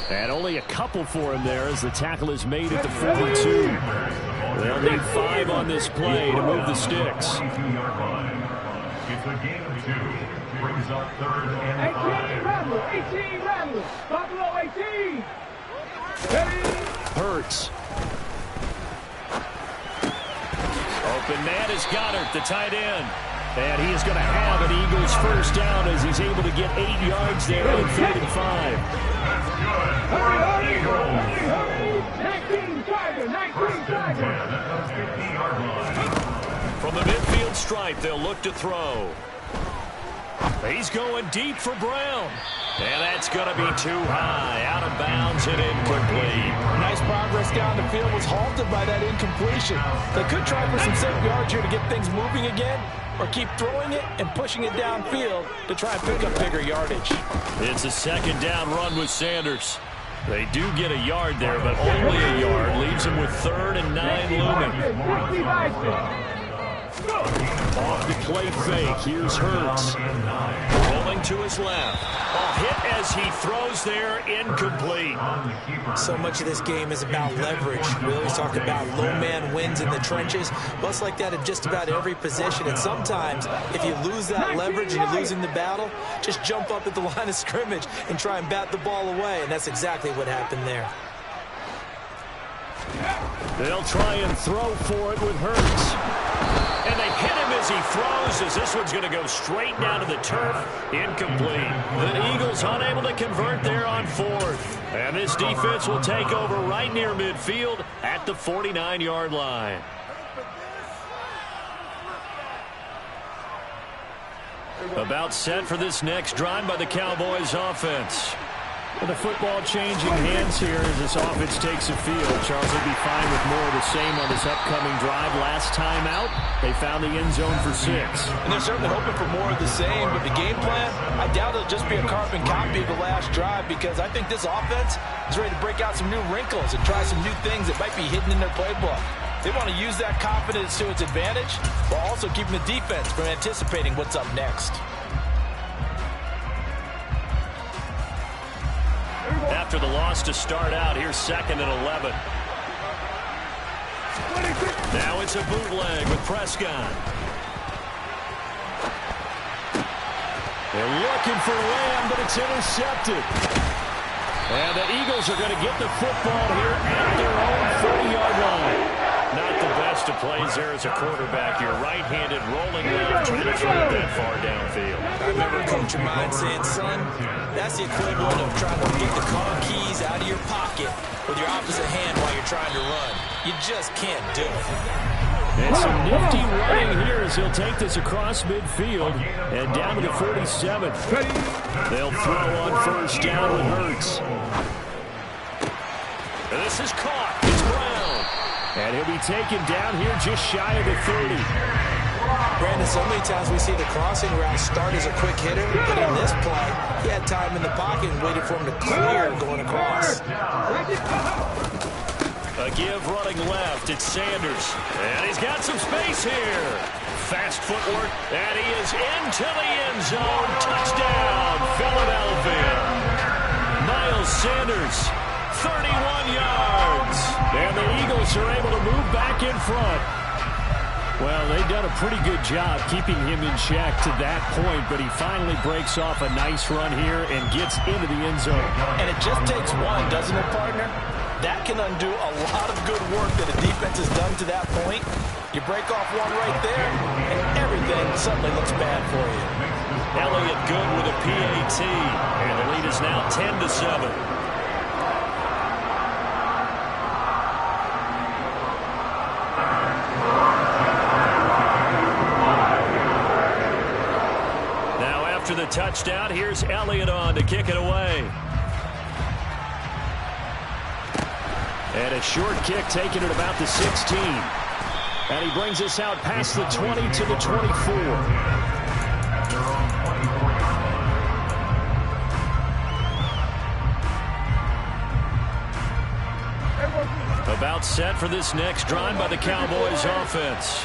And only a couple for him there as the tackle is made at the 42. They'll need 5 on this play to move the sticks. It's a gain of 2. Brings up 3rd and 5. 18 Rattlers. Buffalo 18. Hurts. Open man is Goddard, the tight end. And he is going to have an Eagles first down as he's able to get 8 yards there on 3rd and 5. That's good. 19 Tiger. 19 Tiger. From the midfield stripe, they'll look to throw. He's going deep for Brown. And that's going to be too high. Out of bounds and incomplete. Nice progress down the field was halted by that incompletion. They could try for some safe yards here to get things moving again, or keep throwing it and pushing it downfield to try and pick up bigger yardage. It's a second down run with Sanders. They do get a yard there, but only a yard. Leaves him with 3rd and 9 looming. Off the play fake, here's Hurts. Rolling to his left. A hit as he throws there, incomplete. So much of this game is about leverage. We always talk about low man wins in the trenches. Well, it's like that in just about every position. And sometimes, if you lose that leverage and you're losing the battle, just jump up at the line of scrimmage and try and bat the ball away. And that's exactly what happened there. They'll try and throw for it with Hurts. And they hit him as he throws, as this one's going to go straight down to the turf. Incomplete. The Eagles unable to convert there on 4th. And this defense will take over right near midfield at the 49-yard line. About set for this next drive by the Cowboys offense. And the football changing hands here as this offense takes the field. Charles will be fine with more of the same on this upcoming drive. Last time out, they found the end zone for 6. And they're certainly hoping for more of the same, but the game plan, I doubt it'll just be a carbon copy of the last drive, because I think this offense is ready to break out some new wrinkles and try some new things that might be hidden in their playbook. They want to use that confidence to its advantage while also keeping the defense from anticipating what's up next. After the loss to start out, here's 2nd and 11. Now it's a bootleg with Prescott. They're looking for Lamb, but it's intercepted. And the Eagles are going to get the football here at their own 40-yard line. Not the best of plays there as a quarterback. You're right-handed, rolling left, trying to throw it that far downfield. I remember a coach of mine saying, son, that's the equivalent of trying to get the car keys out of your pocket with your opposite hand while you're trying to run. You just can't do it. And some nifty running here as he'll take this across midfield and down to the 47. They'll throw on first down with Hurts. And this is caught. It's Brown. And he'll be taken down here just shy of the 30. Brandon, so many times we see the crossing route start as a quick hitter, but in this play, he had time in the pocket and waited for him to clear going across. A give running left. It's Sanders. And he's got some space here. Fast footwork, and he is into the end zone. Touchdown, Philadelphia. Miles Sanders, 31 yards. And the Eagles are able to move back in front. Well, they've done a pretty good job keeping him in check to that point, but he finally breaks off a nice run here and gets into the end zone. And it just takes one, doesn't it, partner? That can undo a lot of good work that a defense has done to that point. You break off one right there, and everything suddenly looks bad for you. Elliott good with a PAT, and the lead is now 10-7. After the touchdown, here's Elliott on to kick it away. And a short kick taken at about the 16. And he brings us out past the 20 to the 24. About set for this next drive by the Cowboys offense.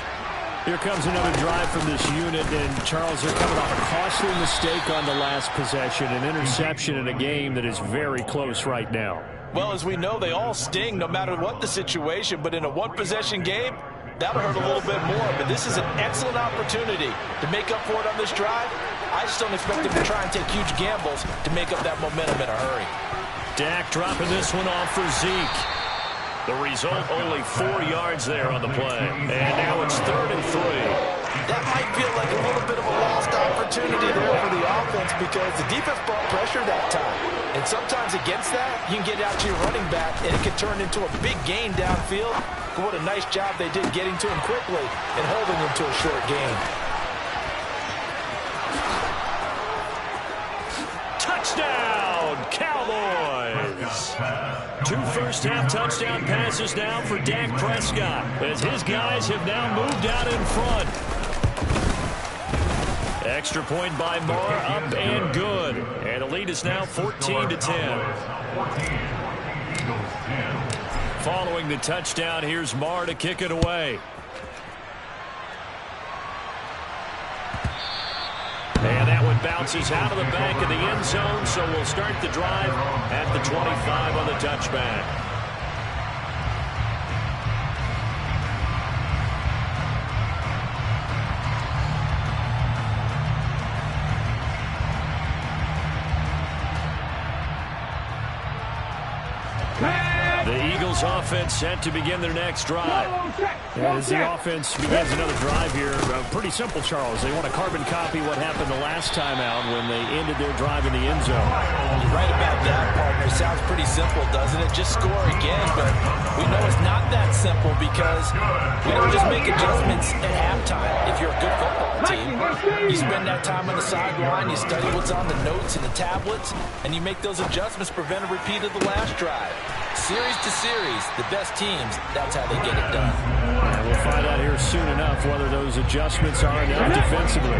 Here comes another drive from this unit, and Charles, they're coming off a costly mistake on the last possession, an interception in a game that is very close right now. Well, as we know, they all sting no matter what the situation, but in a one-possession game, that'll hurt a little bit more. But this is an excellent opportunity to make up for it on this drive. I just don't expect them to try and take huge gambles to make up that momentum in a hurry. Dak dropping this one off for Zeke. The result, only 4 yards there on the play. And now it's 3rd and 3. That might feel like a little bit of a lost opportunity there for the offense because the defense brought pressure that time. And sometimes against that, you can get out to your running back, and it can turn into a big gain downfield. But what a nice job they did getting to him quickly and holding him to a short gain. Touchdown, Cowboys! 2 first-half touchdown passes now for Dak Prescott as his guys have now moved out in front. Extra point by Moore, up and good. And the lead is now 14-10. Following the touchdown, here's Moore to kick it away. And that one bounces out of the back of the end zone, so we'll start the drive at the 25 on the touchback. The Eagles offense set to begin their next drive. As the offense begins another drive here, pretty simple, Charles. They want to carbon copy what happened the last time out when they ended their drive in the end zone. You're right about that, partner. Sounds pretty simple, doesn't it? Just score again, but we know it's not that simple because we don't just make adjustments at halftime. If you're a good football team, you spend that time on the sideline, you study what's on the notes and the tablets, and you make those adjustments, prevent a repeat of the last drive. Series to series, the best teams, that's how they get it done. And we'll find out here soon enough whether those adjustments are enough defensively.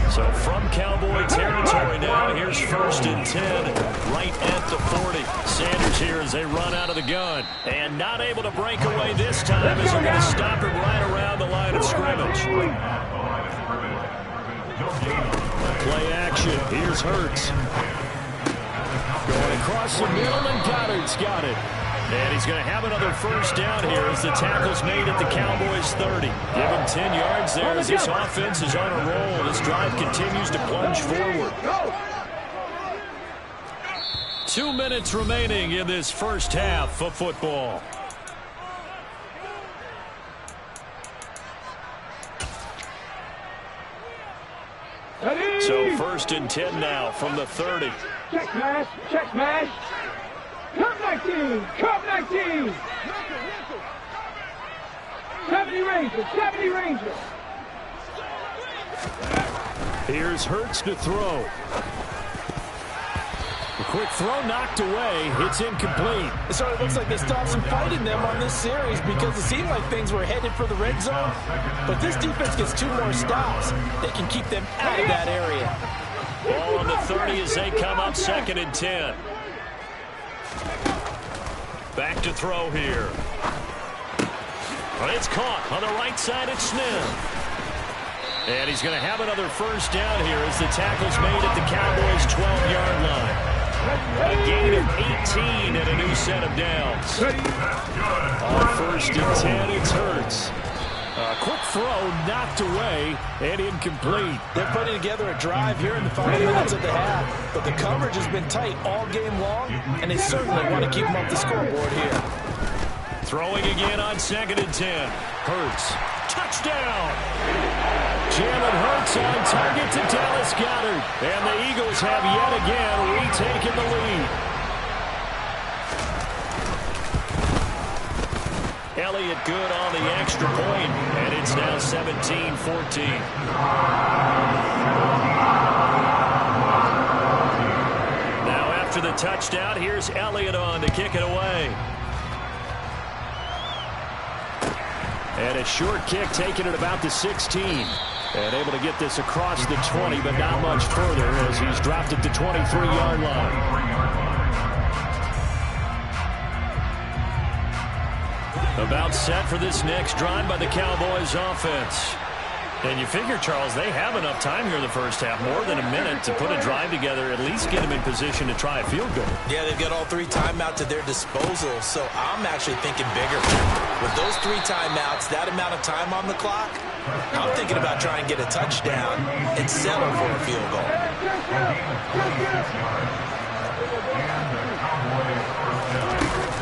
So from Cowboy territory now, here's 1st and 10, right at the 40. Sanders here as they run out of the gun. And not able to break away this time as they're going to stop him right around the line of scrimmage. Play action. Here's Hurts. Going across the middle, and Goddard's got it. And he's going to have another first down here as the tackle's made at the Cowboys' 30. Give him 10 yards there as this offense is on a roll. This drive continues to plunge forward. 2 minutes remaining in this first half of football. So 1st and 10 now from the 30. Check smash, check smash. Come 19, come 19. 70 Rangers, 70 Rangers. Here's Hurts to throw. The quick throw knocked away. It's incomplete. It sort of looks like they stopped some fight in them on this series because it seemed like things were headed for the red zone. But this defense gets 2 more stops. They can keep them out of that area. Ball on the 30 as they come up 2nd and 10. Back to throw here. But it's caught on the right side. It's Smith. And he's going to have another first down here as the tackle's made at the Cowboys' 12-yard line. A gain of 18 and a new set of downs. On 1st and 10, it's Hurts. A quick throw knocked away and incomplete. They're putting together a drive here in the final minutes of the half, but the coverage has been tight all game long, and they certainly want to keep them up the scoreboard here. Throwing again on 2nd and 10. Hurts. Touchdown! Jalen Hurts on target to Dallas Goedert. And the Eagles have yet again retaken the lead. Elliott good on the extra point, and it's now 17-14. Now after the touchdown, here's Elliott on to kick it away. And a short kick taken at about the 16. And able to get this across the 20, but not much further as he's dropped at the 23-yard line. About set for this next drive by the Cowboys offense. And you figure, Charles, they have enough time here in the first half, more than a minute, to put a drive together, at least get them in position to try a field goal. Yeah, they've got all 3 timeouts at their disposal, so I'm actually thinking bigger. With those 3 timeouts, that amount of time on the clock, I'm thinking about trying to get a touchdown and settle for a field goal.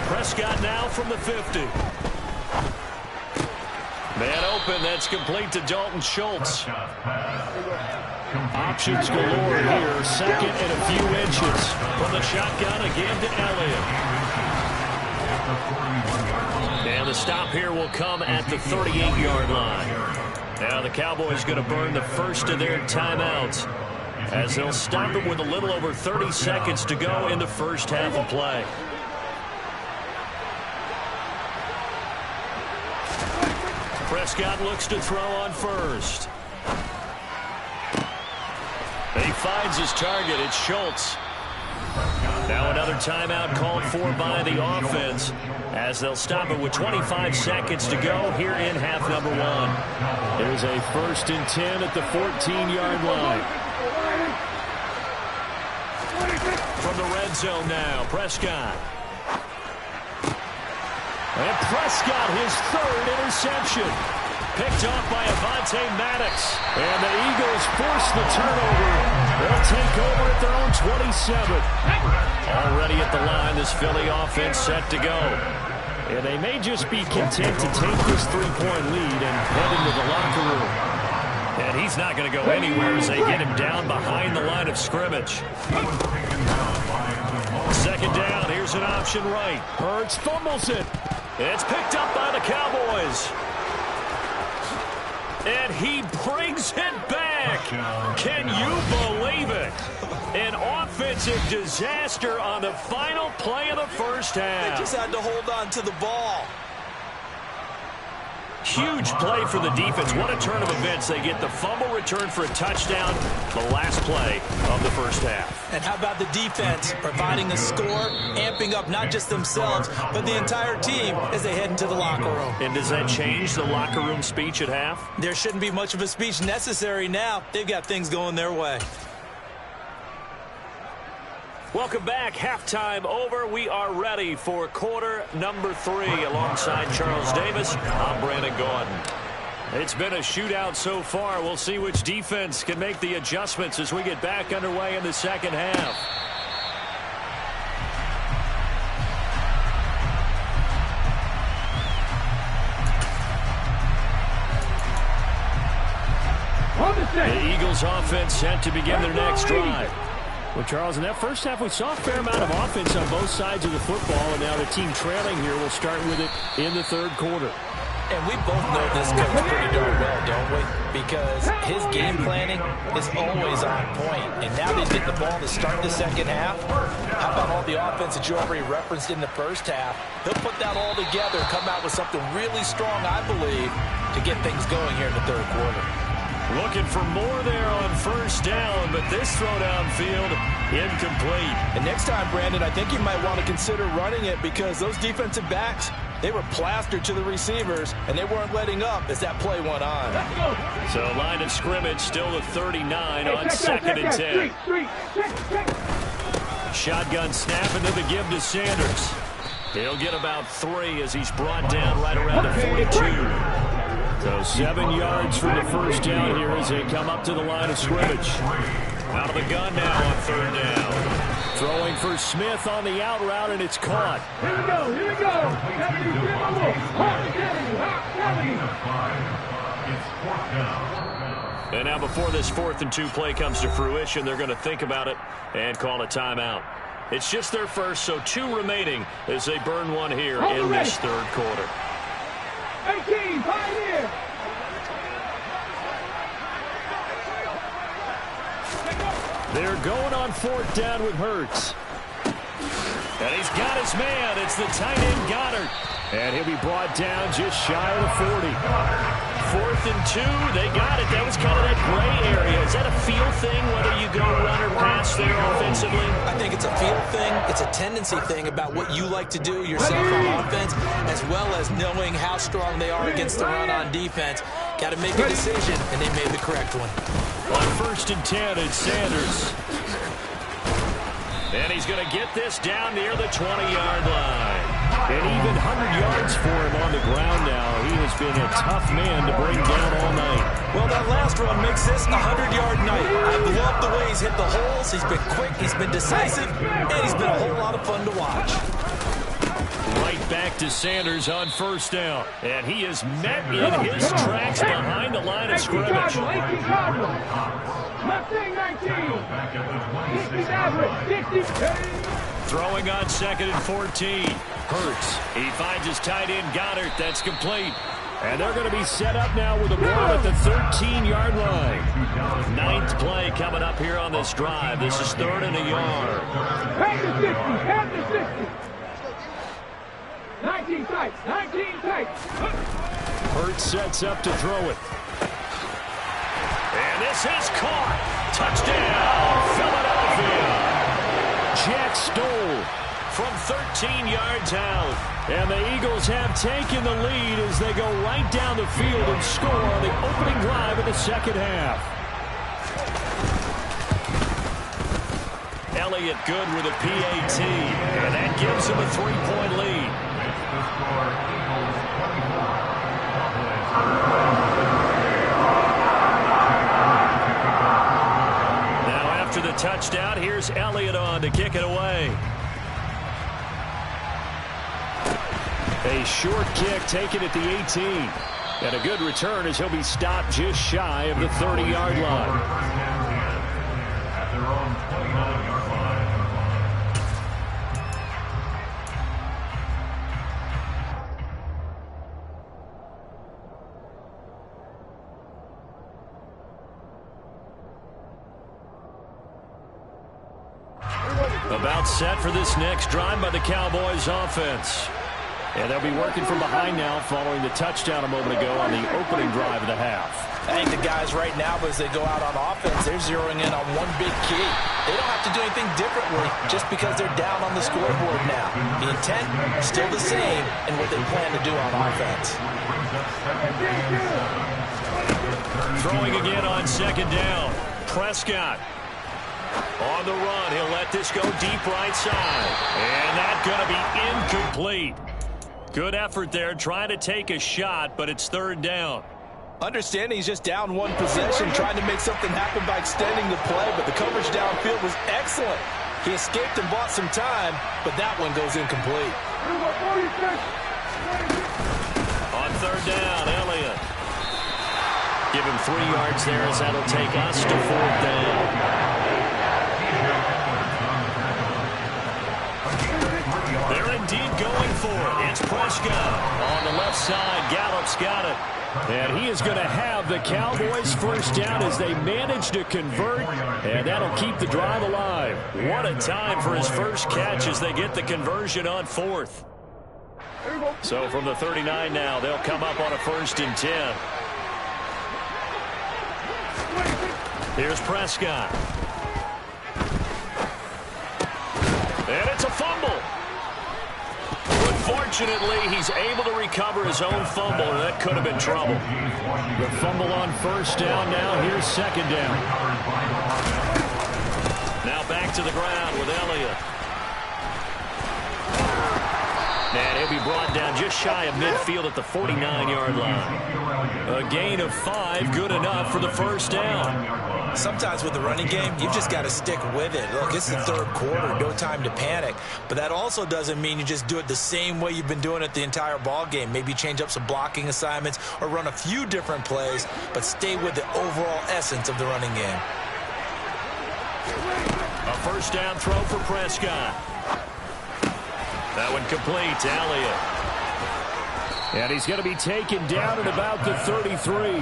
Prescott now from the 50. Man open, that's complete to Dalton Schultz. Options galore here, 2nd and a few inches. From the shotgun again to Elliott. And the stop here will come at the 38-yard line. Now the Cowboys going to burn the first of their timeouts as they'll stop it with a little over 30 seconds to go in the first half of play. Prescott looks to throw on first. He finds his target. It's Schultz. Now another timeout called for by the offense as they'll stop it with 25 seconds to go here in half number 1. There's a 1st and 10 at the 14-yard line. From the red zone now, Prescott. And Prescott, his 3rd interception. Picked off by Avonte Maddox. And the Eagles force the turnover. They'll take over at their own 27. Already at the line, this Philly offense set to go. And they may just be content to take this 3-point lead and head into the locker room. And he's not going to go anywhere as they get him down behind the line of scrimmage. 2nd down, here's an option right. Hurts fumbles it. It's picked up by the Cowboys. And he brings it back. Can you believe it? An offensive disaster on the final play of the first half. They just had to hold on to the ball. Huge play for the defense. What a turn of events. They get the fumble return for a touchdown, the last play of the first half. And how about the defense providing a score, amping up not just themselves, but the entire team as they head into the locker room. And does that change the locker room speech at half? There shouldn't be much of a speech necessary now. They've got things going their way. Welcome back. Halftime over. We are ready for quarter number 3. Alongside Charles Davis, I'm Brandon Gordon. It's been a shootout so far. We'll see which defense can make the adjustments as we get back underway in the second half. The Eagles offense set to begin their next drive. Well, Charles, in that first half, we saw a fair amount of offense on both sides of the football, and now the team trailing here will start with it in the 3rd quarter. And we both know this coach pretty darn well, don't we? Because his game planning is always on point. And now they get the ball to start the second half. How about all the offense that you already referenced in the first half? He'll put that all together and come out with something really strong, I believe, to get things going here in the 3rd quarter. Looking for more there on first down, but this throw downfield, incomplete. And next time, Brandon, I think you might want to consider running it because those defensive backs They were plastered to the receivers, and they weren't letting up as that play went on. So line of scrimmage still the 39 on 2nd and 10. Shotgun snap into the give to Sanders. He'll get about 3 as he's brought down right around the 42. So 7 yards from the first down here as they come up to the line of scrimmage. Out of the gun now on 3rd down. Throwing for Smith on the out route, and it's caught. Here we go, here we go. And now before this 4th and 2 play comes to fruition, they're going to think about it and call a timeout. It's just their first, so 2 remaining as they burn one here in this 3rd quarter. 18, Pioneer. They're going on 4th down with Hurts. And he's got his man. It's the tight end Goddard. And he'll be brought down just shy of the 40. 4th and 2, they got it. That was kind of that gray area. Is that a feel thing, whether you go run or pass there offensively? I think it's a feel thing. It's a tendency thing about what you like to do yourself on offense, as well as knowing how strong they are against the run on defense. Got to make a decision, and they made the correct one. On 1st and 10, it's Sanders. And he's going to get this down near the 20-yard line. And even 100 yards for him on the ground now. He has been a tough man to bring down all night. Well, that last run makes this a 100-yard night. I've loved the way he's hit the holes. He's been quick, he's been decisive, and he's been a whole lot of fun to watch. Right back to Sanders on 1st down. And he is met in his tracks behind the line of scrimmage. Throwing on 2nd and 14. Hurts. He finds his tight end Goddard. That's complete. And they're going to be set up now with a ball at the 13-yard line. 9th play coming up here on this drive. This is 3rd and a yard. Head to 60. 19 tights, 19 tights. Hurts sets up to throw it. And this is caught. Touchdown, Philadelphia. Jack Stoll from 13 yards out. And the Eagles have taken the lead as they go right down the field and score on the opening drive of the 2nd half. Elliott good with a PAT. And that gives him a 3-point lead. Now after the touchdown, here's Elliott on to kick it away. A short kick taken at the 18. And a good return as he'll be stopped just shy of the 30-yard line. At their own 29-yard line. About set for this next drive by the Cowboys offense. And they'll be working from behind now following the touchdown a moment ago on the opening drive of the half. I think the guys right now, as they go out on offense, they're zeroing in on one big key. They don't have to do anything differently just because they're down on the scoreboard now. The intent still the same in what they plan to do on offense. Throwing again on 2nd down. Prescott. On the run, he'll let this go deep right side. And that's going to be incomplete. Good effort there, trying to take a shot, but it's 3rd down. Understanding he's just down one possession, trying to make something happen by extending the play, but the coverage downfield was excellent. He escaped and bought some time, but that one goes incomplete. On 3rd down, Elliott. Give him 3 yards there as that'll take us to 4th down. They're indeed going for it. It's Prescott on the left side. Gallup's got it. And he is going to have the Cowboys 1st down as they manage to convert. And that'll keep the drive alive. What a time for his first catch as they get the conversion on 4th. So from the 39 now, they'll come up on a 1st and 10. Here's Prescott. And it's a fumble. Good Fortunately, he's able to recover his own fumble, and that could have been trouble. The fumble on first down now. Here's second down. Now back to the ground with Elliott. And he'll be brought down just shy of midfield at the 49-yard line. A gain of 5, good enough for the first down. Sometimes with the running game, you've just got to stick with it. Look, it's the third quarter, no time to panic. But that also doesn't mean you just do it the same way you've been doing it the entire ball game. Maybe change up some blocking assignments or run a few different plays, but stay with the overall essence of the running game. A first down throw for Prescott. That one complete to Elliott. And he's going to be taken down at about the 33.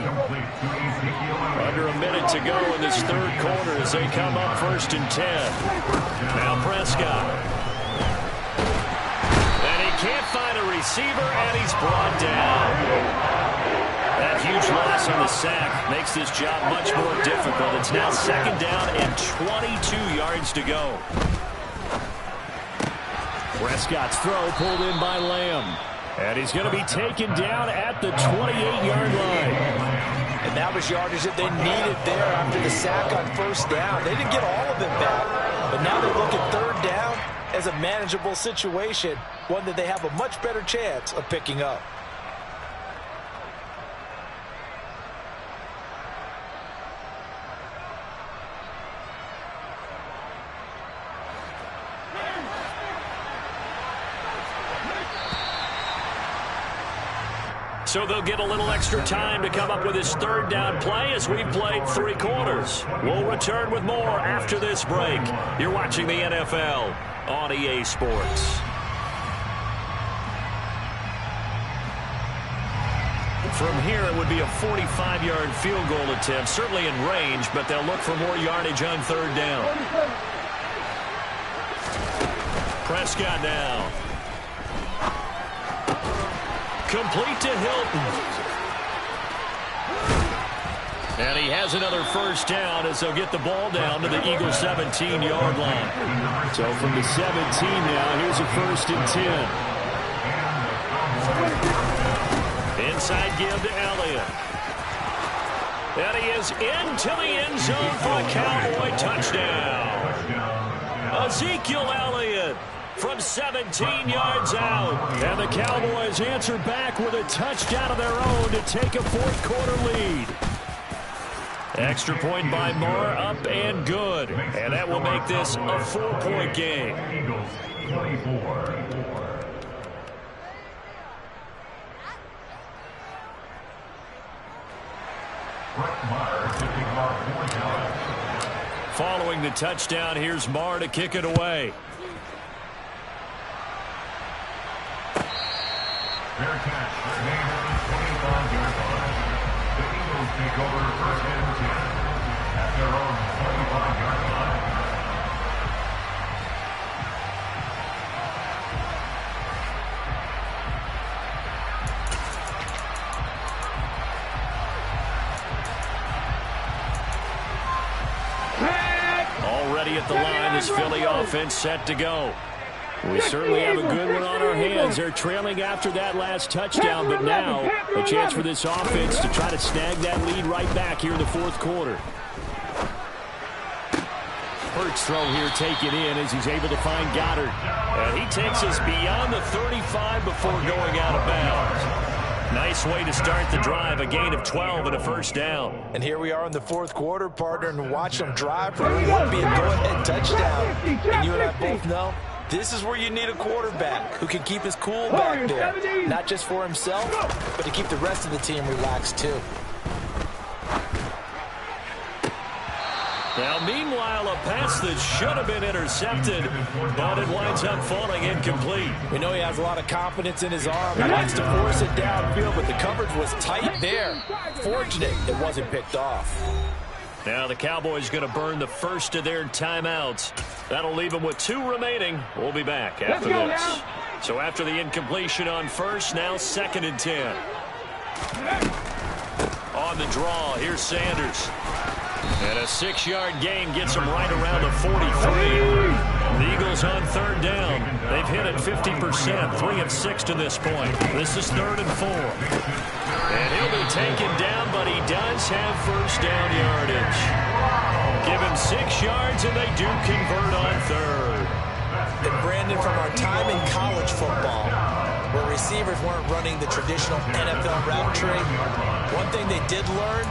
Under a minute to go in this third quarter as they come up 1st and 10. Now Prescott. And he can't find a receiver, and he's brought down. That huge loss on the sack makes this job much more difficult. It's now second down and 22 yards to go. Prescott's throw pulled in by Lamb. And he's going to be taken down at the 28-yard line. And that was yardage that they needed there after the sack on first down. They didn't get all of it back, but now they look at third down as a manageable situation, one that they have a much better chance of picking up. So they'll get a little extra time to come up with his third down play as we've played 3 quarters. We'll return with more after this break. You're watching the NFL on EA Sports. From here, it would be a 45-yard field goal attempt, certainly in range, but they'll look for more yardage on third down. Prescott now. Complete to Hilton. And he has another first down as they'll get the ball down to the Eagles' 17-yard line. So from the 17 now, here's a 1st and 10. Inside give to Elliott. And he is into the end zone for a Cowboy touchdown. Ezekiel Elliott from 17 yards out. And the Cowboys answer back with a touchdown of their own to take a fourth-quarter lead. Extra point by Moore, up and good. And that will make this a 4-point game. Eagles 24. Following the touchdown, here's Marr to kick it away. Fair catch. Remains at the 25-yard line. The Eagles take over 1st and 10 at their own 25-yard line. Already at the line, this Philly offense set to go. We certainly have a good one on our hands. They're trailing after that last touchdown, but now a chance for this offense to try to snag that lead right back here in the fourth quarter. Hurts throw here taken in as he's able to find Goddard. And he takes us beyond the 35 before going out of bounds. Nice way to start the drive, a gain of 12 and a first down. And here we are in the fourth quarter, partner, and watch them drive for what would be a go-ahead touchdown. And you and I both know this is where you need a quarterback who can keep his cool back there. Not just for himself, but to keep the rest of the team relaxed too. Now, meanwhile, a pass that should have been intercepted, but it winds up falling incomplete. We know he has a lot of confidence in his arm. He likes to force it downfield, but the coverage was tight there. Fortunate it wasn't picked off. Now the Cowboys going to burn the first of their timeouts. That'll leave them with 2 remaining. We'll be back after this. So after the incompletion on first, now 2nd and 10. On the draw, here's Sanders. And a 6-yard gain gets them right around the 43. The Eagles on third down. They've hit at 50%, 3 of 6 to this point. This is 3rd and 4. And he'll be taken down, but he does have first down yardage. Give him 6 yards, and they do convert on 3rd. And Brandon, from our time in college football, where receivers weren't running the traditional NFL route tree, one thing they did learn: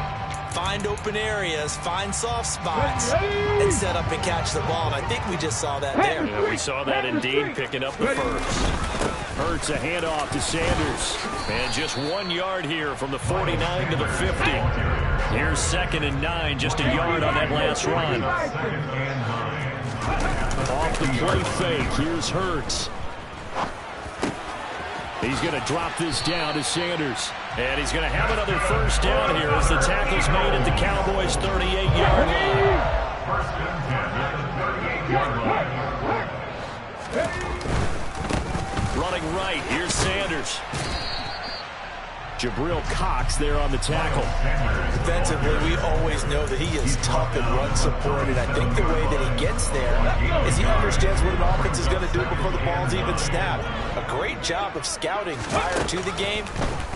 find open areas, find soft spots, and set up and catch the ball. And I think we just saw that there. Yeah, we saw that indeed, picking up the first. Hurts a handoff to Sanders. And just 1 yard here from the 49 to the 50. Here's 2nd and 9, just a yard on that last run. Off the play fake, here's Hurts. He's going to drop this down to Sanders. And he's going to have another first down here as the tackle's made at the Cowboys' 38-yard line. First and 10 at the 38-yard line. Running right, here's Sanders. Jabril Cox there on the tackle. Defensively, we always know that he is tough and run-supported. I think the way that he gets there is he understands what an offense is going to do before the ball's even snapped. A great job of scouting prior to the game,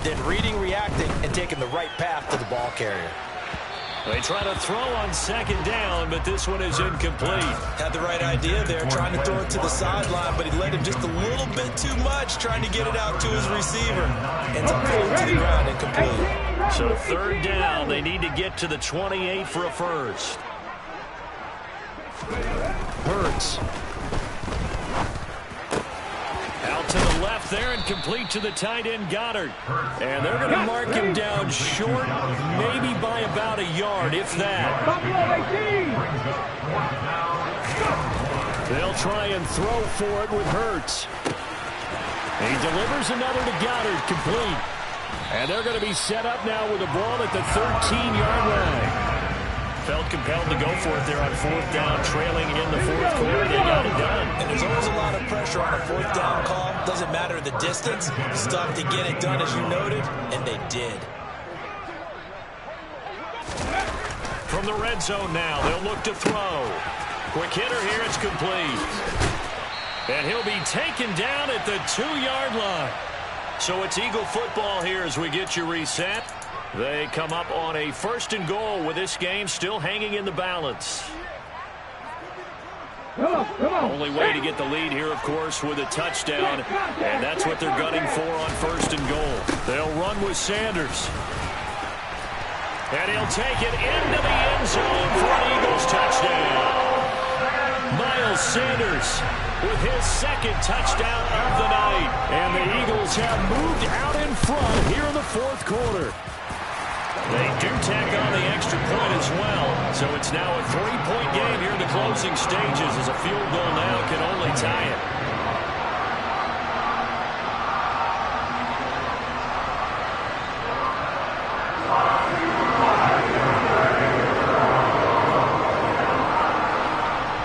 then reading, reacting, and taking the right path to the ball carrier. They try to throw on 2nd down, but this one is incomplete. Had the right idea there, trying to throw it to the sideline, but he led him just a little bit too much, trying to get it out to his receiver. Ends up falling to the ground, incomplete. So 3rd down, they need to get to the 28 for a first. Hurts. Out to the left there and complete to the tight end, Goddard. And they're going to mark him down short, maybe by about a yard, if that. They'll try and throw for it with Hurts. He delivers another to Goddard, complete. And they're going to be set up now with a ball at the 13-yard line. Felt compelled to go for it there on 4th down, trailing in the 4th quarter. They got it done. And there's always a lot of pressure on a 4th down call. Doesn't matter the distance. Stuff to get it done, as you noted, and they did. From the red zone now, they'll look to throw. Quick hitter here, it's complete. And he'll be taken down at the 2-yard line. So it's Eagle football here as we get you reset. They come up on a 1st and goal with this game still hanging in the balance. Only way to get the lead here, of course, with a touchdown. And that's what they're gunning for on 1st and goal. They'll run with Sanders. And he'll take it into the end zone for an Eagles touchdown. Miles Sanders with his 2nd touchdown of the night. And the Eagles have moved out in front here in the 4th quarter. They do tack on the extra point as well. So it's now a 3-point game here in the closing stages as a field goal now can only tie it.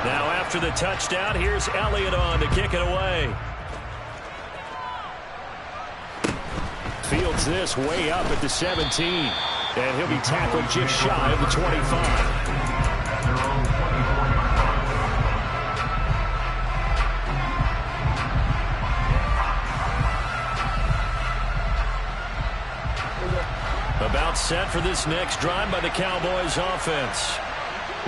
Now after the touchdown, here's Elliott on to kick it away. Fields this way up at the 17. And he'll be tackled just shy of the 25. About set for this next drive by the Cowboys offense.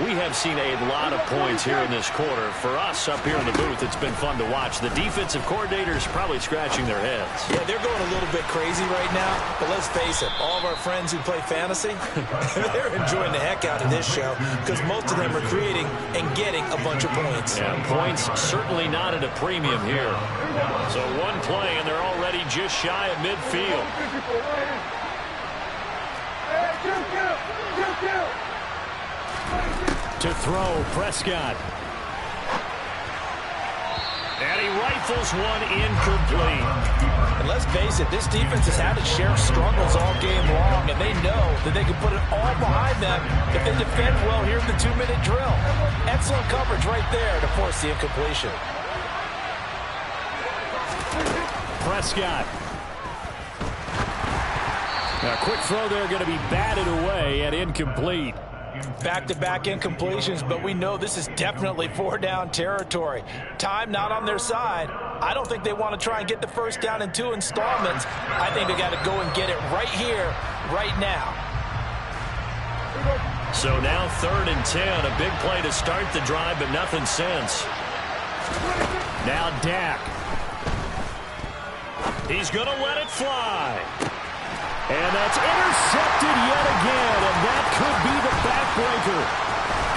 We have seen a lot of points here in this quarter. For us up here in the booth, it's been fun to watch. The defensive coordinators probably scratching their heads. Yeah, they're going a little bit crazy right now. But let's face it, all of our friends who play fantasy, they're enjoying the heck out of this show because most of them are creating and getting a bunch of points. Yeah, points certainly not at a premium here. So one play, and they're already just shy of midfield. To throw, Prescott. And he rifles one incomplete. And let's face it, this defense has had its share of struggles all game long, and they know that they can put it all behind them if they defend well here in the 2-minute drill. Excellent coverage right there to force the incompletion. Prescott. A quick throw there going to be batted away and incomplete. Back-to-back incompletions, but we know this is definitely 4-down territory. Time not on their side. I don't think they want to try and get the first down in 2 installments. I think they got to go and get it right here, right now. So now 3rd and 10, a big play to start the drive, but nothing since. Now Dak. He's going to let it fly. And that's intercepted yet again, and that could be the backbreaker.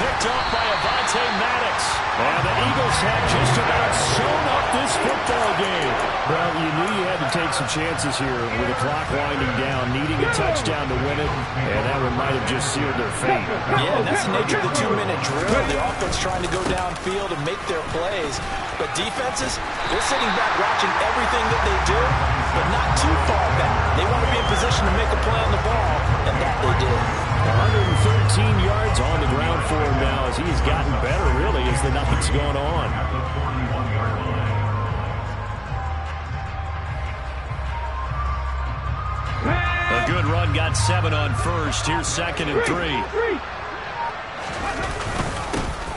Picked off by Avonte Maddox. And the Eagles have just about sewn up this football game. Well, you knew you had to take some chances here with the clock winding down, needing a touchdown to win it, and that one might have just sealed their fate. Yeah, and that's the nature of the 2-minute drill. The offense trying to go downfield and make their plays. But defenses, they're sitting back watching everything that they do, but not too far back. They want to be in position to make a play on the ball, and that they did. 113 yards on the ground for him now as he's gotten better, really, as the night's gone on. A good run, got 7 on first. Here's 2nd and 3.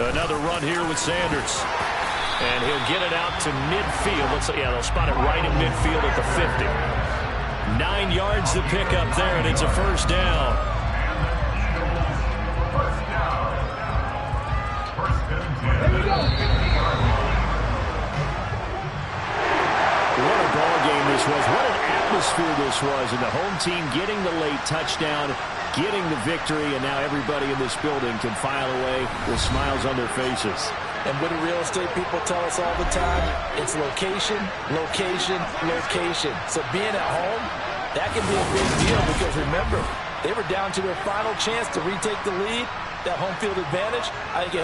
Another run here with Sanders. And he'll get it out to midfield. Let's see, yeah, they'll spot it right in midfield at the 50. 9 yards to pick up there, and it's a first down. What a ball game this was. What an atmosphere this was. And the home team getting the late touchdown, getting the victory, and now everybody in this building can file away with smiles on their faces. And what do real estate people tell us all the time? It's location, location, location. So being at home, that can be a big deal because remember, they were down to their final chance to retake the lead, that home field advantage. I think